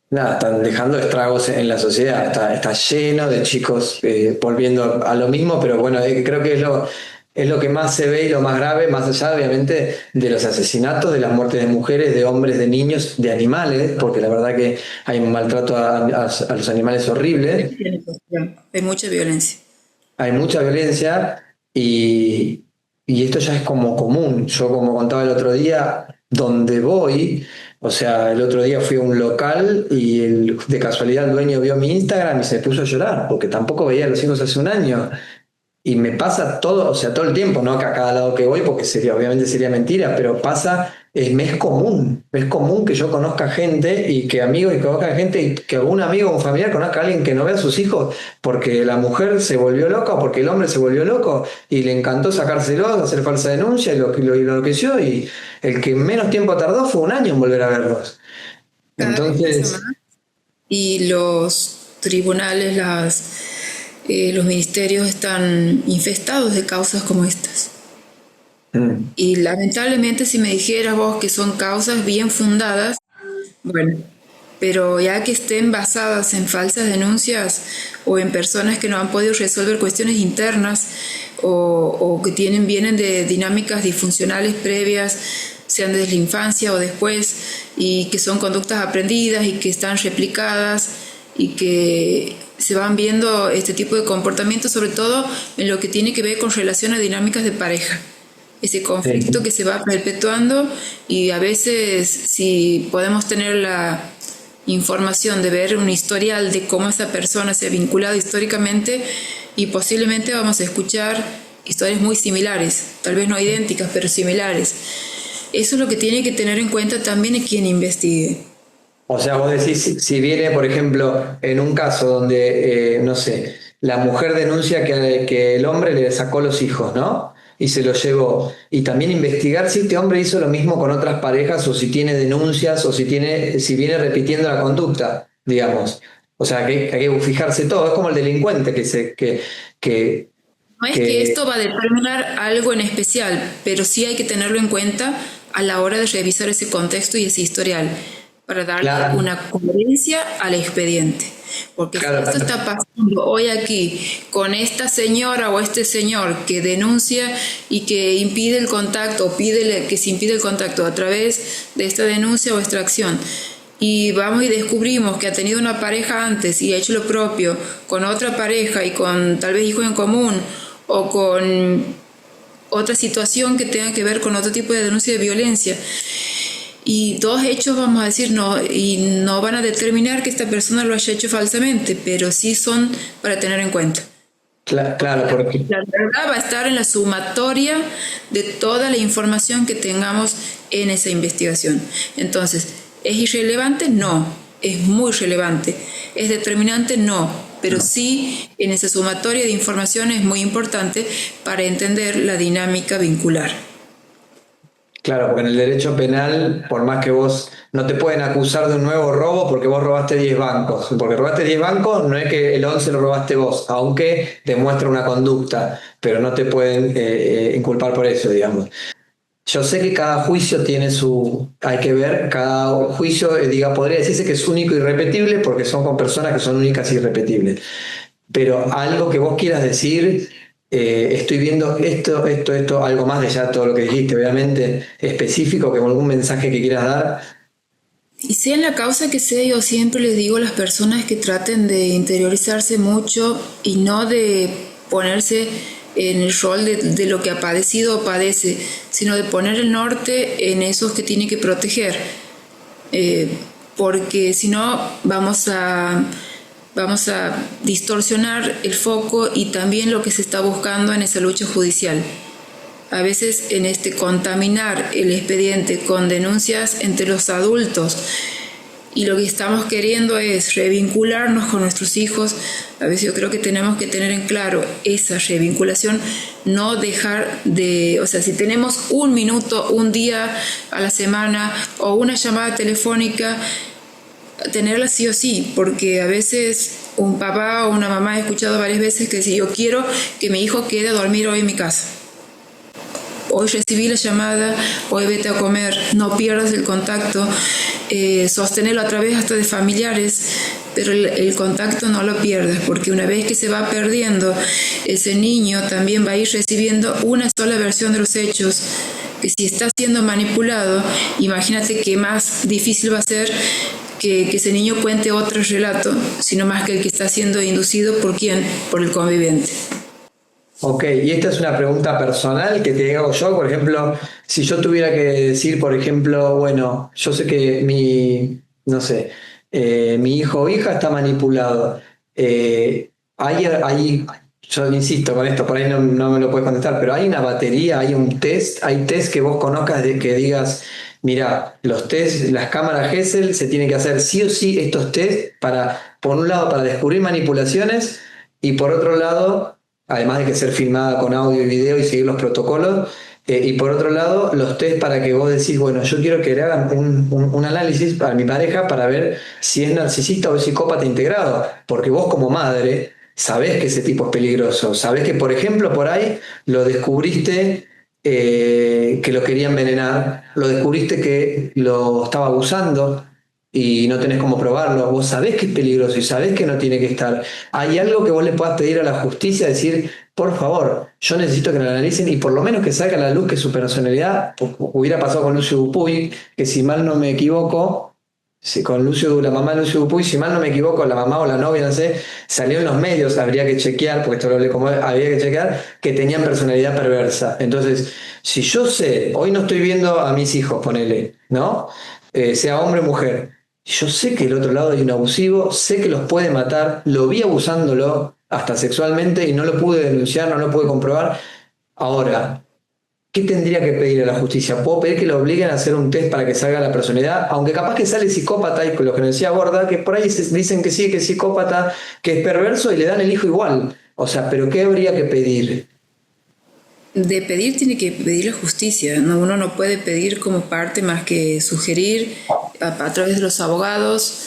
dejando estragos en la sociedad. Está lleno de chicos volviendo a lo mismo, pero bueno, creo que es lo que más se ve y lo más grave, más allá obviamente de los asesinatos, de las muertes de mujeres, de hombres, de niños, de animales, porque la verdad que hay un maltrato a los animales horrible. Hay mucha violencia. Hay mucha violencia y esto ya es como común. Yo, como contaba el otro día, donde voy, o sea, el otro día fui a un local y de casualidad el dueño vio mi Instagram y se puso a llorar, porque tampoco veía a los hijos hace un año. Y me pasa todo, o sea, todo el tiempo, no que a cada lado que voy, porque obviamente sería mentira, pero pasa, me es común que yo conozca gente y que amigos y conozcan gente y que un amigo o un familiar conozca a alguien que no ve a sus hijos porque la mujer se volvió loca o porque el hombre se volvió loco y le encantó sacárselo, hacer falsa denuncia y lo enloqueció, y el que menos tiempo tardó fue un año en volver a verlos. Entonces, y los tribunales, los ministerios están infestados de causas como estas. Y lamentablemente, si me dijeras vos que son causas bien fundadas, bueno, pero ya que estén basadas en falsas denuncias o en personas que no han podido resolver cuestiones internas o que vienen de dinámicas disfuncionales previas, sean desde la infancia o después, y que son conductas aprendidas y que están replicadas y que se van viendo este tipo de comportamientos, sobre todo en lo que tiene que ver con relaciones dinámicas de pareja. Ese conflicto que se va perpetuando, y a veces, si podemos tener la información de ver un historial de cómo esa persona se ha vinculado históricamente, y posiblemente vamos a escuchar historias muy similares, tal vez no idénticas, pero similares. Eso es lo que tiene que tener en cuenta también quien investigue. O sea, vos decís, si viene, por ejemplo, en un caso donde, no sé, la mujer denuncia que el hombre le sacó los hijos, ¿no? Y se los llevó. Y también investigar si este hombre hizo lo mismo con otras parejas, o si tiene denuncias, o si viene repitiendo la conducta, digamos. O sea, que hay que fijarse todo. Es como el delincuente No es que esto va a determinar algo en especial, pero sí hay que tenerlo en cuenta a la hora de revisar ese contexto y ese historial, para darle una coherencia al expediente. Porque si esto está pasando hoy aquí con esta señora o este señor que denuncia y que impide el contacto, o pide que se impide el contacto a través de esta denuncia o extracción, y vamos y descubrimos que ha tenido una pareja antes y ha hecho lo propio con otra pareja y con tal vez hijos en común, o con otra situación que tenga que ver con otro tipo de denuncia de violencia, y dos hechos, vamos a decir, no van a determinar que esta persona lo haya hecho falsamente, pero sí son para tener en cuenta. Claro, porque la verdad va a estar en la sumatoria de toda la información que tengamos en esa investigación. Entonces, ¿es irrelevante? No. ¿Es muy relevante? ¿Es determinante? No. Pero sí, en esa sumatoria de información es muy importante para entender la dinámica vincular. Claro, porque en el derecho penal, por más que vos no te pueden acusar de un nuevo robo porque vos robaste 10 bancos. Porque robaste 10 bancos, no es que el 11 lo robaste vos, aunque demuestra una conducta, pero no te pueden inculpar por eso, digamos. Yo sé que cada juicio hay que ver, cada juicio, podría decirse que es único y irrepetible porque son con personas que son únicas y irrepetibles. Pero algo que vos quieras decir, estoy viendo esto, algo más de ya todo lo que dijiste, obviamente, específico, que algún mensaje que quieras dar. Y sea en la causa que sea, yo siempre les digo a las personas que traten de interiorizarse mucho y no de ponerse en el rol de lo que ha padecido o padece, sino de poner el norte en esos que tiene que proteger, porque si no vamos a distorsionar el foco y también lo que se está buscando en esa lucha judicial. A veces en contaminar el expediente con denuncias entre los adultos, y lo que estamos queriendo es revincularnos con nuestros hijos. A veces yo creo que tenemos que tener en claro esa revinculación, no dejar o sea, si tenemos un minuto, un día a la semana o una llamada telefónica, tenerla sí o sí, porque a veces un papá o una mamá, he escuchado varias veces que dice, yo quiero que mi hijo quede a dormir hoy en mi casa. Hoy recibí la llamada, hoy vete a comer, no pierdas el contacto, sostenerlo a través hasta de familiares, pero el contacto no lo pierdas, porque una vez que se va perdiendo, ese niño también va a ir recibiendo una sola versión de los hechos, que si está siendo manipulado, imagínate qué más difícil va a ser que ese niño cuente otro relato, sino más que el que está siendo inducido por quién, por el conviviente. Ok, y esta es una pregunta personal que te hago yo, por ejemplo, si yo tuviera que decir, por ejemplo, bueno, yo sé que no sé, mi hijo o hija está manipulado. Yo insisto con esto, por ahí no me lo puedes contestar, pero hay una batería, hay test que vos conozcas de que digas, mira, los test, las cámaras Gesell se tienen que hacer sí o sí estos test para, por un lado, para descubrir manipulaciones y por otro lado, además de que ser filmada con audio y video y seguir los protocolos, y por otro lado, los test para que vos decís, bueno, yo quiero que le hagan un análisis para mi pareja para ver si es narcisista o es psicópata integrado, porque vos como madre sabés que ese tipo es peligroso, sabés que, por ejemplo, por ahí lo descubriste que lo quería envenenar, lo descubriste que lo estaba abusando y no tenés cómo probarlo, vos sabés que es peligroso y sabés que no tiene que estar. ¿Hay algo que vos le puedas pedir a la justicia, decir, por favor, yo necesito que lo analicen y por lo menos que salga a la luz que su personalidad, hubiera pasado con Lucio Dupuy, que si mal no me equivoco, con la mamá de Lucio Dupuy, si mal no me equivoco, la mamá o la novia, no sé, salió en los medios, habría que chequear, porque esto lo hablé como había que chequear, que tenían personalidad perversa. Entonces, si yo sé, hoy no estoy viendo a mis hijos, ponele, ¿no? Sea hombre o mujer. Yo sé que del otro lado hay un abusivo, sé que los puede matar, lo vi abusándolo hasta sexualmente y no lo pude denunciar, no lo pude comprobar. Ahora, ¿qué tendría que pedir a la justicia? ¿Puedo pedir que lo obliguen a hacer un test para que salga la personalidad? Aunque capaz que sale psicópata, y con lo que nos decía Borda, que por ahí dicen que sí, que es psicópata, que es perverso y le dan el hijo igual. O sea, ¿pero qué habría que pedir? De pedir tiene que pedir la justicia, ¿no? Uno no puede pedir como parte más que sugerir a través de los abogados,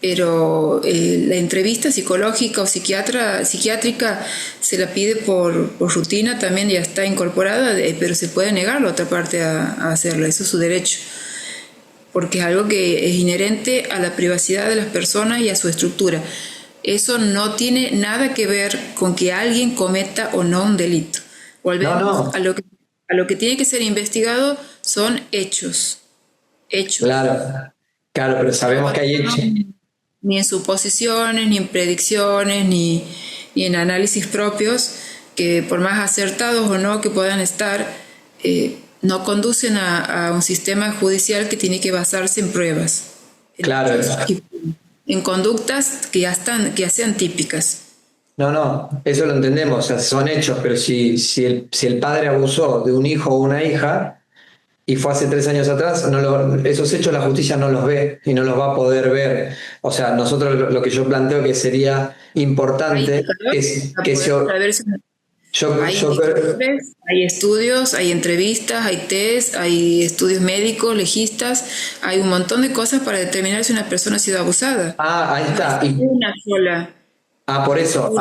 pero la entrevista psicológica o psiquiátrica se la pide por rutina, también ya está incorporada, pero se puede negar la otra parte a hacerla, eso es su derecho, porque es algo que es inherente a la privacidad de las personas y a su estructura. Eso no tiene nada que ver con que alguien cometa o no un delito. Volvemos No. a lo que tiene que ser investigado son hechos. Hechos. Claro, pero sabemos que hay hechos. Ni en suposiciones, ni en predicciones, ni en análisis propios, que por más acertados o no que puedan estar, no conducen a un sistema judicial que tiene que basarse en pruebas. Claro. En conductas que ya sean típicas. No, eso lo entendemos, o sea, son hechos, pero si el padre abusó de un hijo o una hija y fue hace 3 años atrás, esos hechos la justicia no los ve y no los va a poder ver. O sea, nosotros lo que yo planteo que sería importante es que hay estudios, hay entrevistas, hay test, hay estudios médicos, legistas, hay un montón de cosas para determinar si una persona ha sido abusada. Ahí está. Una sola. Por eso.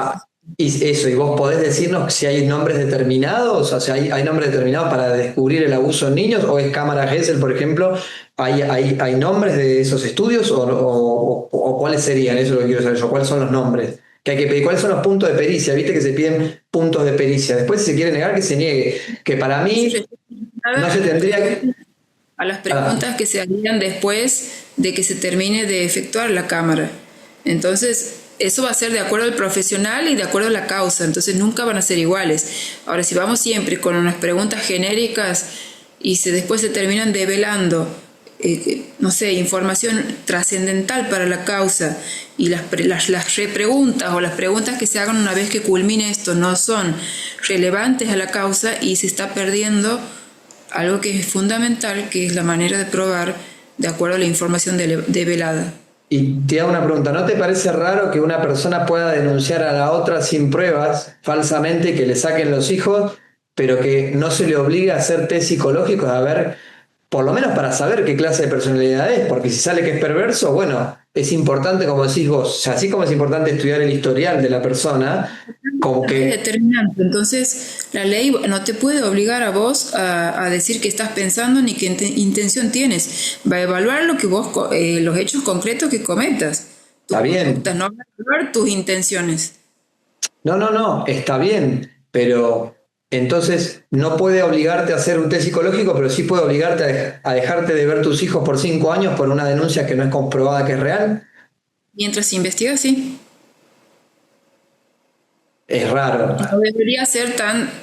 Y vos podés decirnos si hay nombres determinados, o sea, hay nombres determinados para descubrir el abuso en niños, o es cámara Gesell, por ejemplo, ¿hay nombres de esos estudios o cuáles serían? Eso es lo que quiero saber yo, ¿cuáles son los nombres que hay que pedir? ¿Cuáles son los puntos de pericia? Viste que se piden puntos de pericia, después si se quiere negar que se niegue, que para mí no se tendría que... A las preguntas que se harían después de que se termine de efectuar la cámara. Entonces, eso va a ser de acuerdo al profesional y de acuerdo a la causa, entonces nunca van a ser iguales. Ahora, si vamos siempre con unas preguntas genéricas y después se terminan develando, no sé, información trascendental para la causa y las repreguntas o las preguntas que se hagan una vez que culmine esto no son relevantes a la causa y se está perdiendo algo que es fundamental, que es la manera de probar de acuerdo a la información develada. Y te hago una pregunta, ¿no te parece raro que una persona pueda denunciar a la otra sin pruebas, falsamente, que le saquen los hijos, pero que no se le obligue a hacer test psicológicos a ver por lo menos para saber qué clase de personalidad es, porque si sale que es perverso, bueno, es importante, como decís vos, o sea, así como es importante estudiar el historial de la persona, como Es que, determinante. Entonces, la ley no te puede obligar a vos a decir qué estás pensando ni qué intención tienes. Va a evaluar lo que vos, los hechos concretos que cometas. Tus está bien. conductas, no va a evaluar tus intenciones. No, está bien, pero entonces no puede obligarte a hacer un test psicológico, pero sí puede obligarte a dejarte de ver tus hijos por 5 años por una denuncia que no es comprobada que es real. Mientras se investiga, sí. Es raro. No debería ser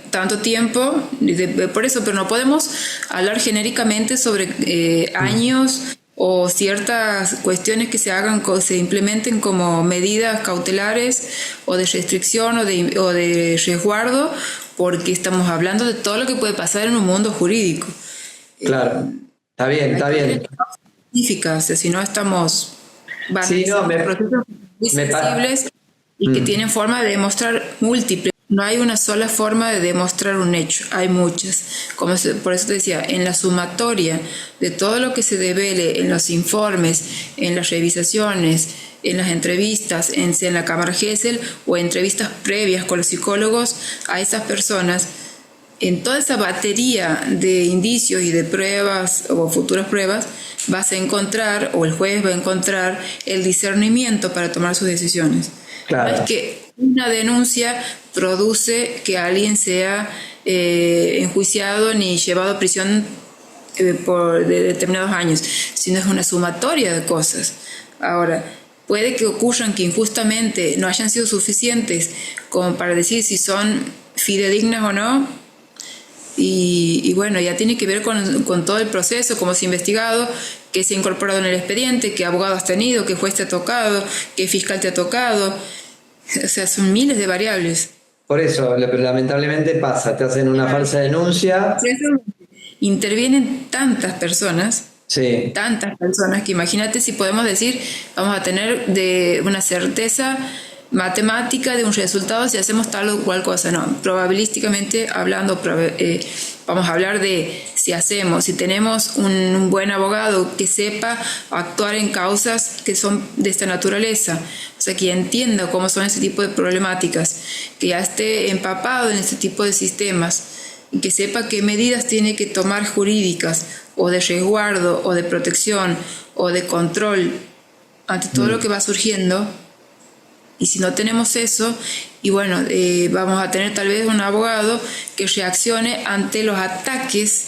tanto tiempo, por eso, pero no podemos hablar genéricamente sobre años o ciertas cuestiones que se hagan, se implementen como medidas cautelares o de restricción o de resguardo, porque estamos hablando de todo lo que puede pasar en un mundo jurídico. Claro, está bien, está bien. Científica, o sea, si no estamos Sí, no, procesos muy me pa- sensibles y que tienen forma de demostrar múltiples. No hay una sola forma de demostrar un hecho, hay muchas. Por eso te decía, en la sumatoria de todo lo que se devele en los informes, en las revisaciones, en las entrevistas, en la Cámara Gesell o entrevistas previas con los psicólogos a esas personas, en toda esa batería de indicios y de pruebas o futuras pruebas, vas a encontrar, o el juez va a encontrar, el discernimiento para tomar sus decisiones. Claro. No es que una denuncia produce que alguien sea enjuiciado ni llevado a prisión por determinados años, sino es una sumatoria de cosas. Ahora, puede que ocurran que injustamente no hayan sido suficientes como para decir si son fidedignas o no. Y bueno, ya tiene que ver con todo el proceso, cómo se ha investigado, qué se ha incorporado en el expediente, qué abogado has tenido, qué juez te ha tocado, qué fiscal te ha tocado. O sea, son miles de variables. Por eso, lamentablemente pasa, te hacen una falsa denuncia. Intervienen Sí, tantas personas que imagínate si podemos decir, vamos a tener de una certeza matemática de un resultado si hacemos tal o cual cosa. No, probabilísticamente hablando, vamos a hablar de si tenemos un buen abogado que sepa actuar en causas que son de esta naturaleza, o sea, que entienda cómo son ese tipo de problemáticas, que ya esté empapado en este tipo de sistemas y que sepa qué medidas tiene que tomar jurídicas o de resguardo o de protección o de control ante todo lo que va surgiendo. Y si no tenemos eso, y bueno, vamos a tener tal vez un abogado que reaccione ante los ataques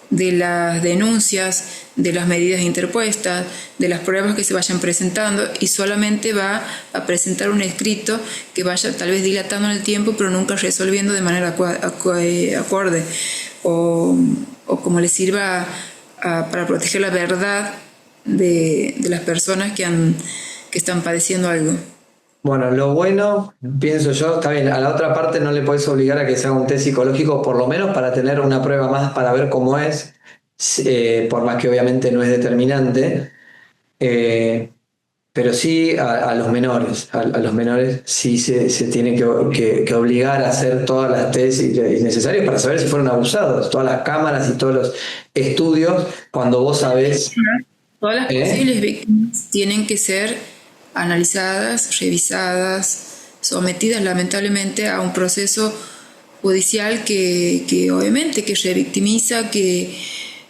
de las denuncias, de las medidas interpuestas, de las pruebas que se vayan presentando, y solamente va a presentar un escrito que vaya tal vez dilatando en el tiempo, pero nunca resolviendo de manera acorde, o como le sirva para proteger la verdad de las personas que están padeciendo algo. bueno, lo bueno, pienso yo, está bien, a la otra parte no le podés obligar a que se haga un test psicológico, por lo menos para tener una prueba más para ver cómo es, por más que obviamente no es determinante, pero sí a los menores, a los menores sí se tiene que obligar a hacer todas las test necesarias para saber si fueron abusados, todas las cámaras y todos los estudios, cuando vos sabés. Todas las posibles víctimas tienen que ser analizadas, revisadas, sometidas lamentablemente a un proceso judicial que obviamente que revictimiza,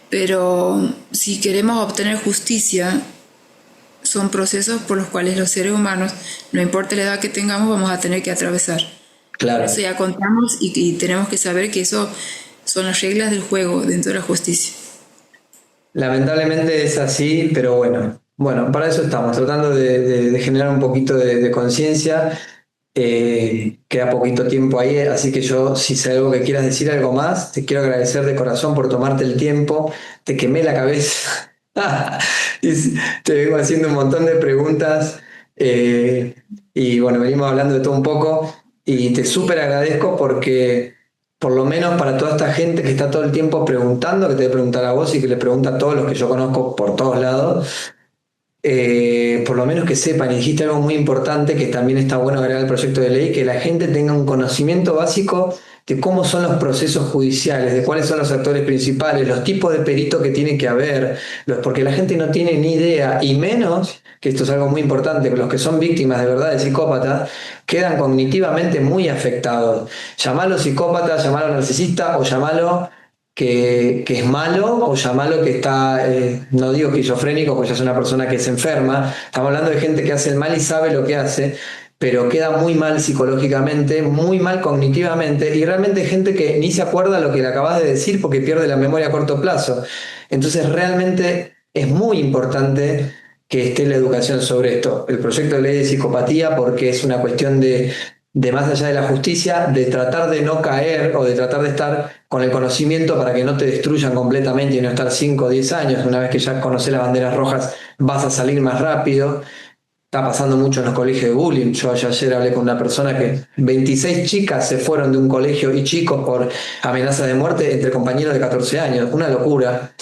pero si queremos obtener justicia, son procesos por los cuales los seres humanos, no importa la edad que tengamos, vamos a tener que atravesar. Claro. Por eso ya contamos y tenemos que saber que eso son las reglas del juego dentro de la justicia. Lamentablemente es así, pero bueno, para eso estamos, tratando de generar un poquito de conciencia. Queda poquito tiempo ahí, así que yo, si sé algo que quieras decir algo más, te quiero agradecer de corazón por tomarte el tiempo. Te quemé la cabeza. Y te vengo haciendo un montón de preguntas, y bueno, venimos hablando de todo un poco y te súper agradezco porque por lo menos para toda esta gente que está todo el tiempo preguntando, que te voy a preguntar a vos y que le pregunta a todos los que yo conozco por todos lados, por lo menos que sepan, y dijiste algo muy importante que también está bueno agregar al proyecto de ley, que la gente tenga un conocimiento básico de cómo son los procesos judiciales, de cuáles son los actores principales, los tipos de perito que tiene que haber, porque la gente no tiene ni idea, y menos, que esto es algo muy importante, los que son víctimas de verdad de psicópatas, quedan cognitivamente muy afectados. Llamalo psicópata, llamalo narcisista o llamalo que es malo o llamalo que está, no digo esquizofrénico, porque ya es una persona que se enferma. Estamos hablando de gente que hace el mal y sabe lo que hace, pero queda muy mal psicológicamente, muy mal cognitivamente, y realmente gente que ni se acuerda lo que le acabas de decir porque pierde la memoria a corto plazo. Entonces realmente es muy importante que esté la educación sobre esto. El proyecto de ley de psicopatía, porque es una cuestión de más allá de la justicia, de tratar de no caer o de tratar de estar con el conocimiento para que no te destruyan completamente y no estar 5 o 10 años. Una vez que ya conoces las banderas rojas vas a salir más rápido. Está pasando mucho en los colegios de bullying. Yo ayer hablé con una persona que 26 chicas se fueron de un colegio y chicos por amenaza de muerte entre compañeros de 14 años. Una locura.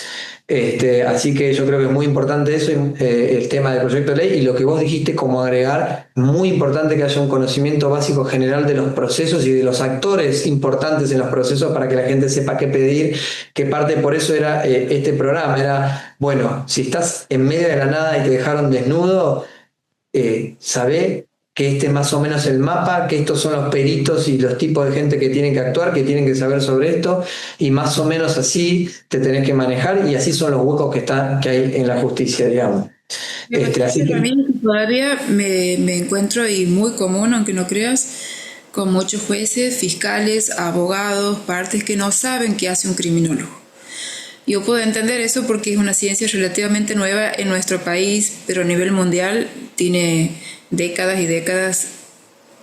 Así que yo creo que es muy importante eso, el tema del proyecto de ley, y lo que vos dijiste como agregar, muy importante que haya un conocimiento básico general de los procesos y de los actores importantes en los procesos para que la gente sepa qué pedir, qué parte. Por eso era este programa, era, bueno, si estás en medio de la nada y te dejaron desnudo, sabé que este es más o menos el mapa, que estos son los peritos y los tipos de gente que tienen que actuar, que tienen que saber sobre esto, y más o menos así te tenés que manejar, y así son los huecos que hay en la justicia, digamos. Así que... También todavía me encuentro, y muy común, aunque no creas, con muchos jueces, fiscales, abogados, partes que no saben qué hace un criminólogo. Yo puedo entender eso porque es una ciencia relativamente nueva en nuestro país, pero a nivel mundial tiene décadas y décadas,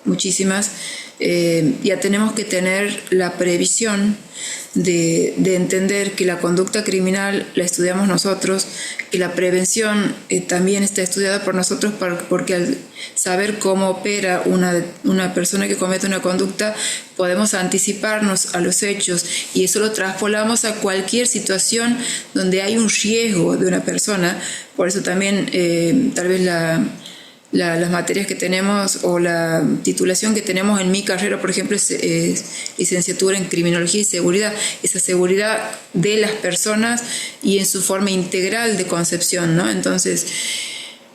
muchísimas. Ya tenemos que tener la previsión de entender que la conducta criminal la estudiamos nosotros, que la prevención también está estudiada por nosotros, porque al saber cómo opera una persona que comete una conducta, podemos anticiparnos a los hechos, y eso lo traspolamos a cualquier situación donde hay un riesgo de una persona. Por eso también tal vez las materias que tenemos o la titulación que tenemos en mi carrera, por ejemplo, es licenciatura en criminología y seguridad. Esa seguridad de las personas y en su forma integral de concepción, ¿no? Entonces,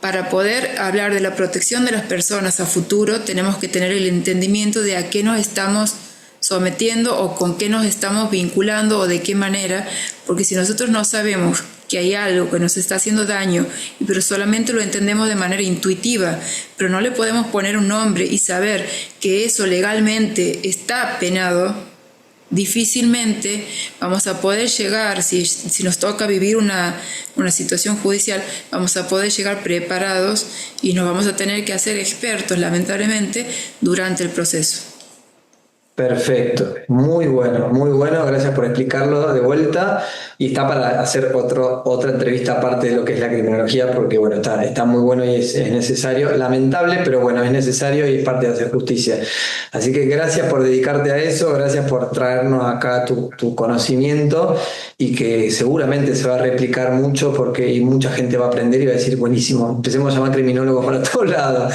para poder hablar de la protección de las personas a futuro, tenemos que tener el entendimiento de a qué nos estamos sometiendo o con qué nos estamos vinculando o de qué manera, porque si nosotros no sabemos que hay algo que nos está haciendo daño, pero solamente lo entendemos de manera intuitiva, pero no le podemos poner un nombre y saber que eso legalmente está penado, difícilmente vamos a poder llegar, si nos toca vivir una situación judicial, vamos a poder llegar preparados y nos vamos a tener que hacer expertos, lamentablemente, durante el proceso. Perfecto, muy bueno, gracias por explicarlo de vuelta, y está para hacer otra entrevista aparte de lo que es la criminología, porque bueno, está muy bueno y es necesario, lamentable, pero bueno, es necesario y es parte de hacer justicia. Así que gracias por dedicarte a eso, gracias por traernos acá tu conocimiento, y que seguramente se va a replicar mucho, porque y mucha gente va a aprender y va a decir, buenísimo, empecemos a llamar criminólogos para todos lados.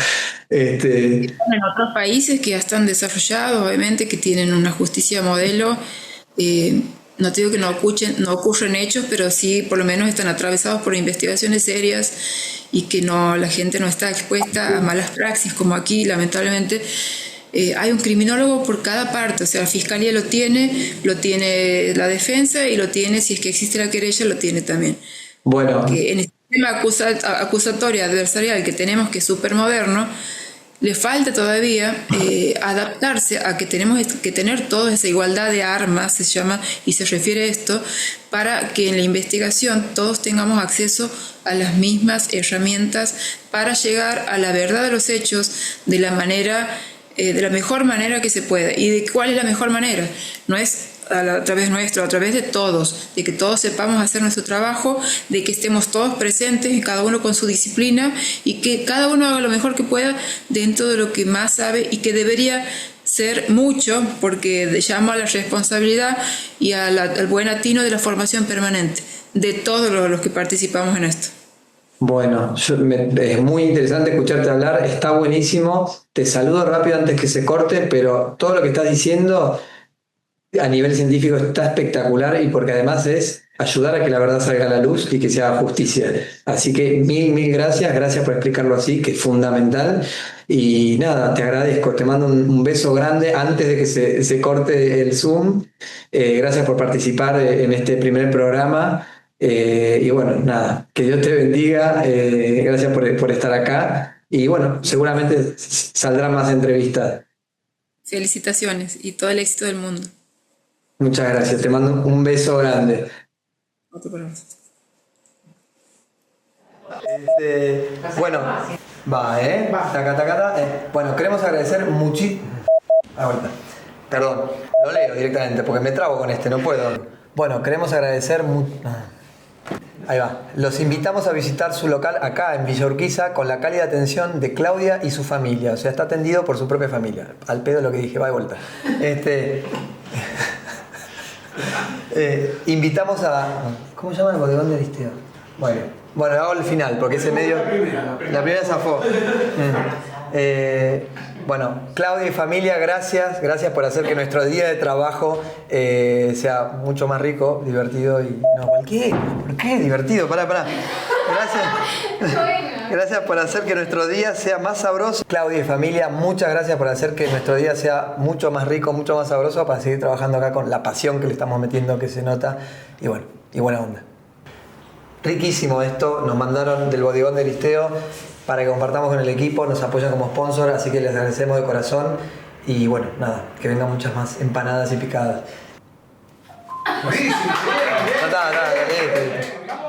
En otros países que ya están desarrollados, obviamente, que tienen una justicia modelo, no te digo que no ocurren hechos, pero sí por lo menos están atravesados por investigaciones serias, y que la gente no está expuesta a malas praxis como aquí, lamentablemente. Hay un criminólogo por cada parte, o sea, la fiscalía lo tiene la defensa, y lo tiene, si es que existe la querella, lo tiene también. Bueno. Porque en el sistema acusatorio adversarial que tenemos, que es súper moderno, le falta todavía adaptarse a que tenemos que tener toda esa igualdad de armas, se llama, y se refiere a esto, para que en la investigación todos tengamos acceso a las mismas herramientas para llegar a la verdad de los hechos de la mejor manera que se pueda. ¿Y de cuál es la mejor manera? No es a través nuestro, a través de todos, de que todos sepamos hacer nuestro trabajo, de que estemos todos presentes, cada uno con su disciplina, y que cada uno haga lo mejor que pueda dentro de lo que más sabe, y que debería ser mucho, porque llamo a la responsabilidad y al buen atino de la formación permanente de todos los que participamos en esto. Bueno, es muy interesante escucharte hablar, está buenísimo. Te saludo rápido antes que se corte, pero todo lo que estás diciendo a nivel científico está espectacular y porque además es ayudar a que la verdad salga a la luz y que se haga justicia. Así que mil gracias por explicarlo así, que es fundamental. Y nada, te agradezco, te mando un beso grande antes de que se corte el Zoom. Gracias por participar en este primer programa. Y bueno, nada, que Dios te bendiga. Gracias por estar acá. Y bueno, seguramente saldrán más entrevistas. Felicitaciones y todo el éxito del mundo. Muchas gracias, te mando un beso grande. Otro programa. Bueno, bueno, queremos agradecer muchísimo. Perdón, lo leo directamente porque me trabo con no puedo. Bueno, queremos agradecer Ahí va. Los invitamos a visitar su local acá en Villa Urquiza con la cálida atención de Claudia y su familia. O sea, está atendido por su propia familia. Al pedo lo que dije, va de vuelta. Invitamos a... ¿Cómo se llama el bodegón de Aristeo? Bueno, hago el final porque ese medio... La primera zafó. Bueno, Claudia y familia, gracias por hacer que nuestro día de trabajo sea mucho más rico, divertido y... No, ¿por qué? Divertido, pará. Gracias por hacer que nuestro día sea más sabroso. Claudia y familia, muchas gracias por hacer que nuestro día sea mucho más rico, mucho más sabroso para seguir trabajando acá con la pasión que le estamos metiendo, que se nota. Y bueno, y buena onda. Riquísimo esto, nos mandaron del bodegón de Aristeo para que compartamos con el equipo, nos apoyan como sponsor, así que les agradecemos de corazón y bueno, nada, que vengan muchas más empanadas y picadas. Buenísimo. Está.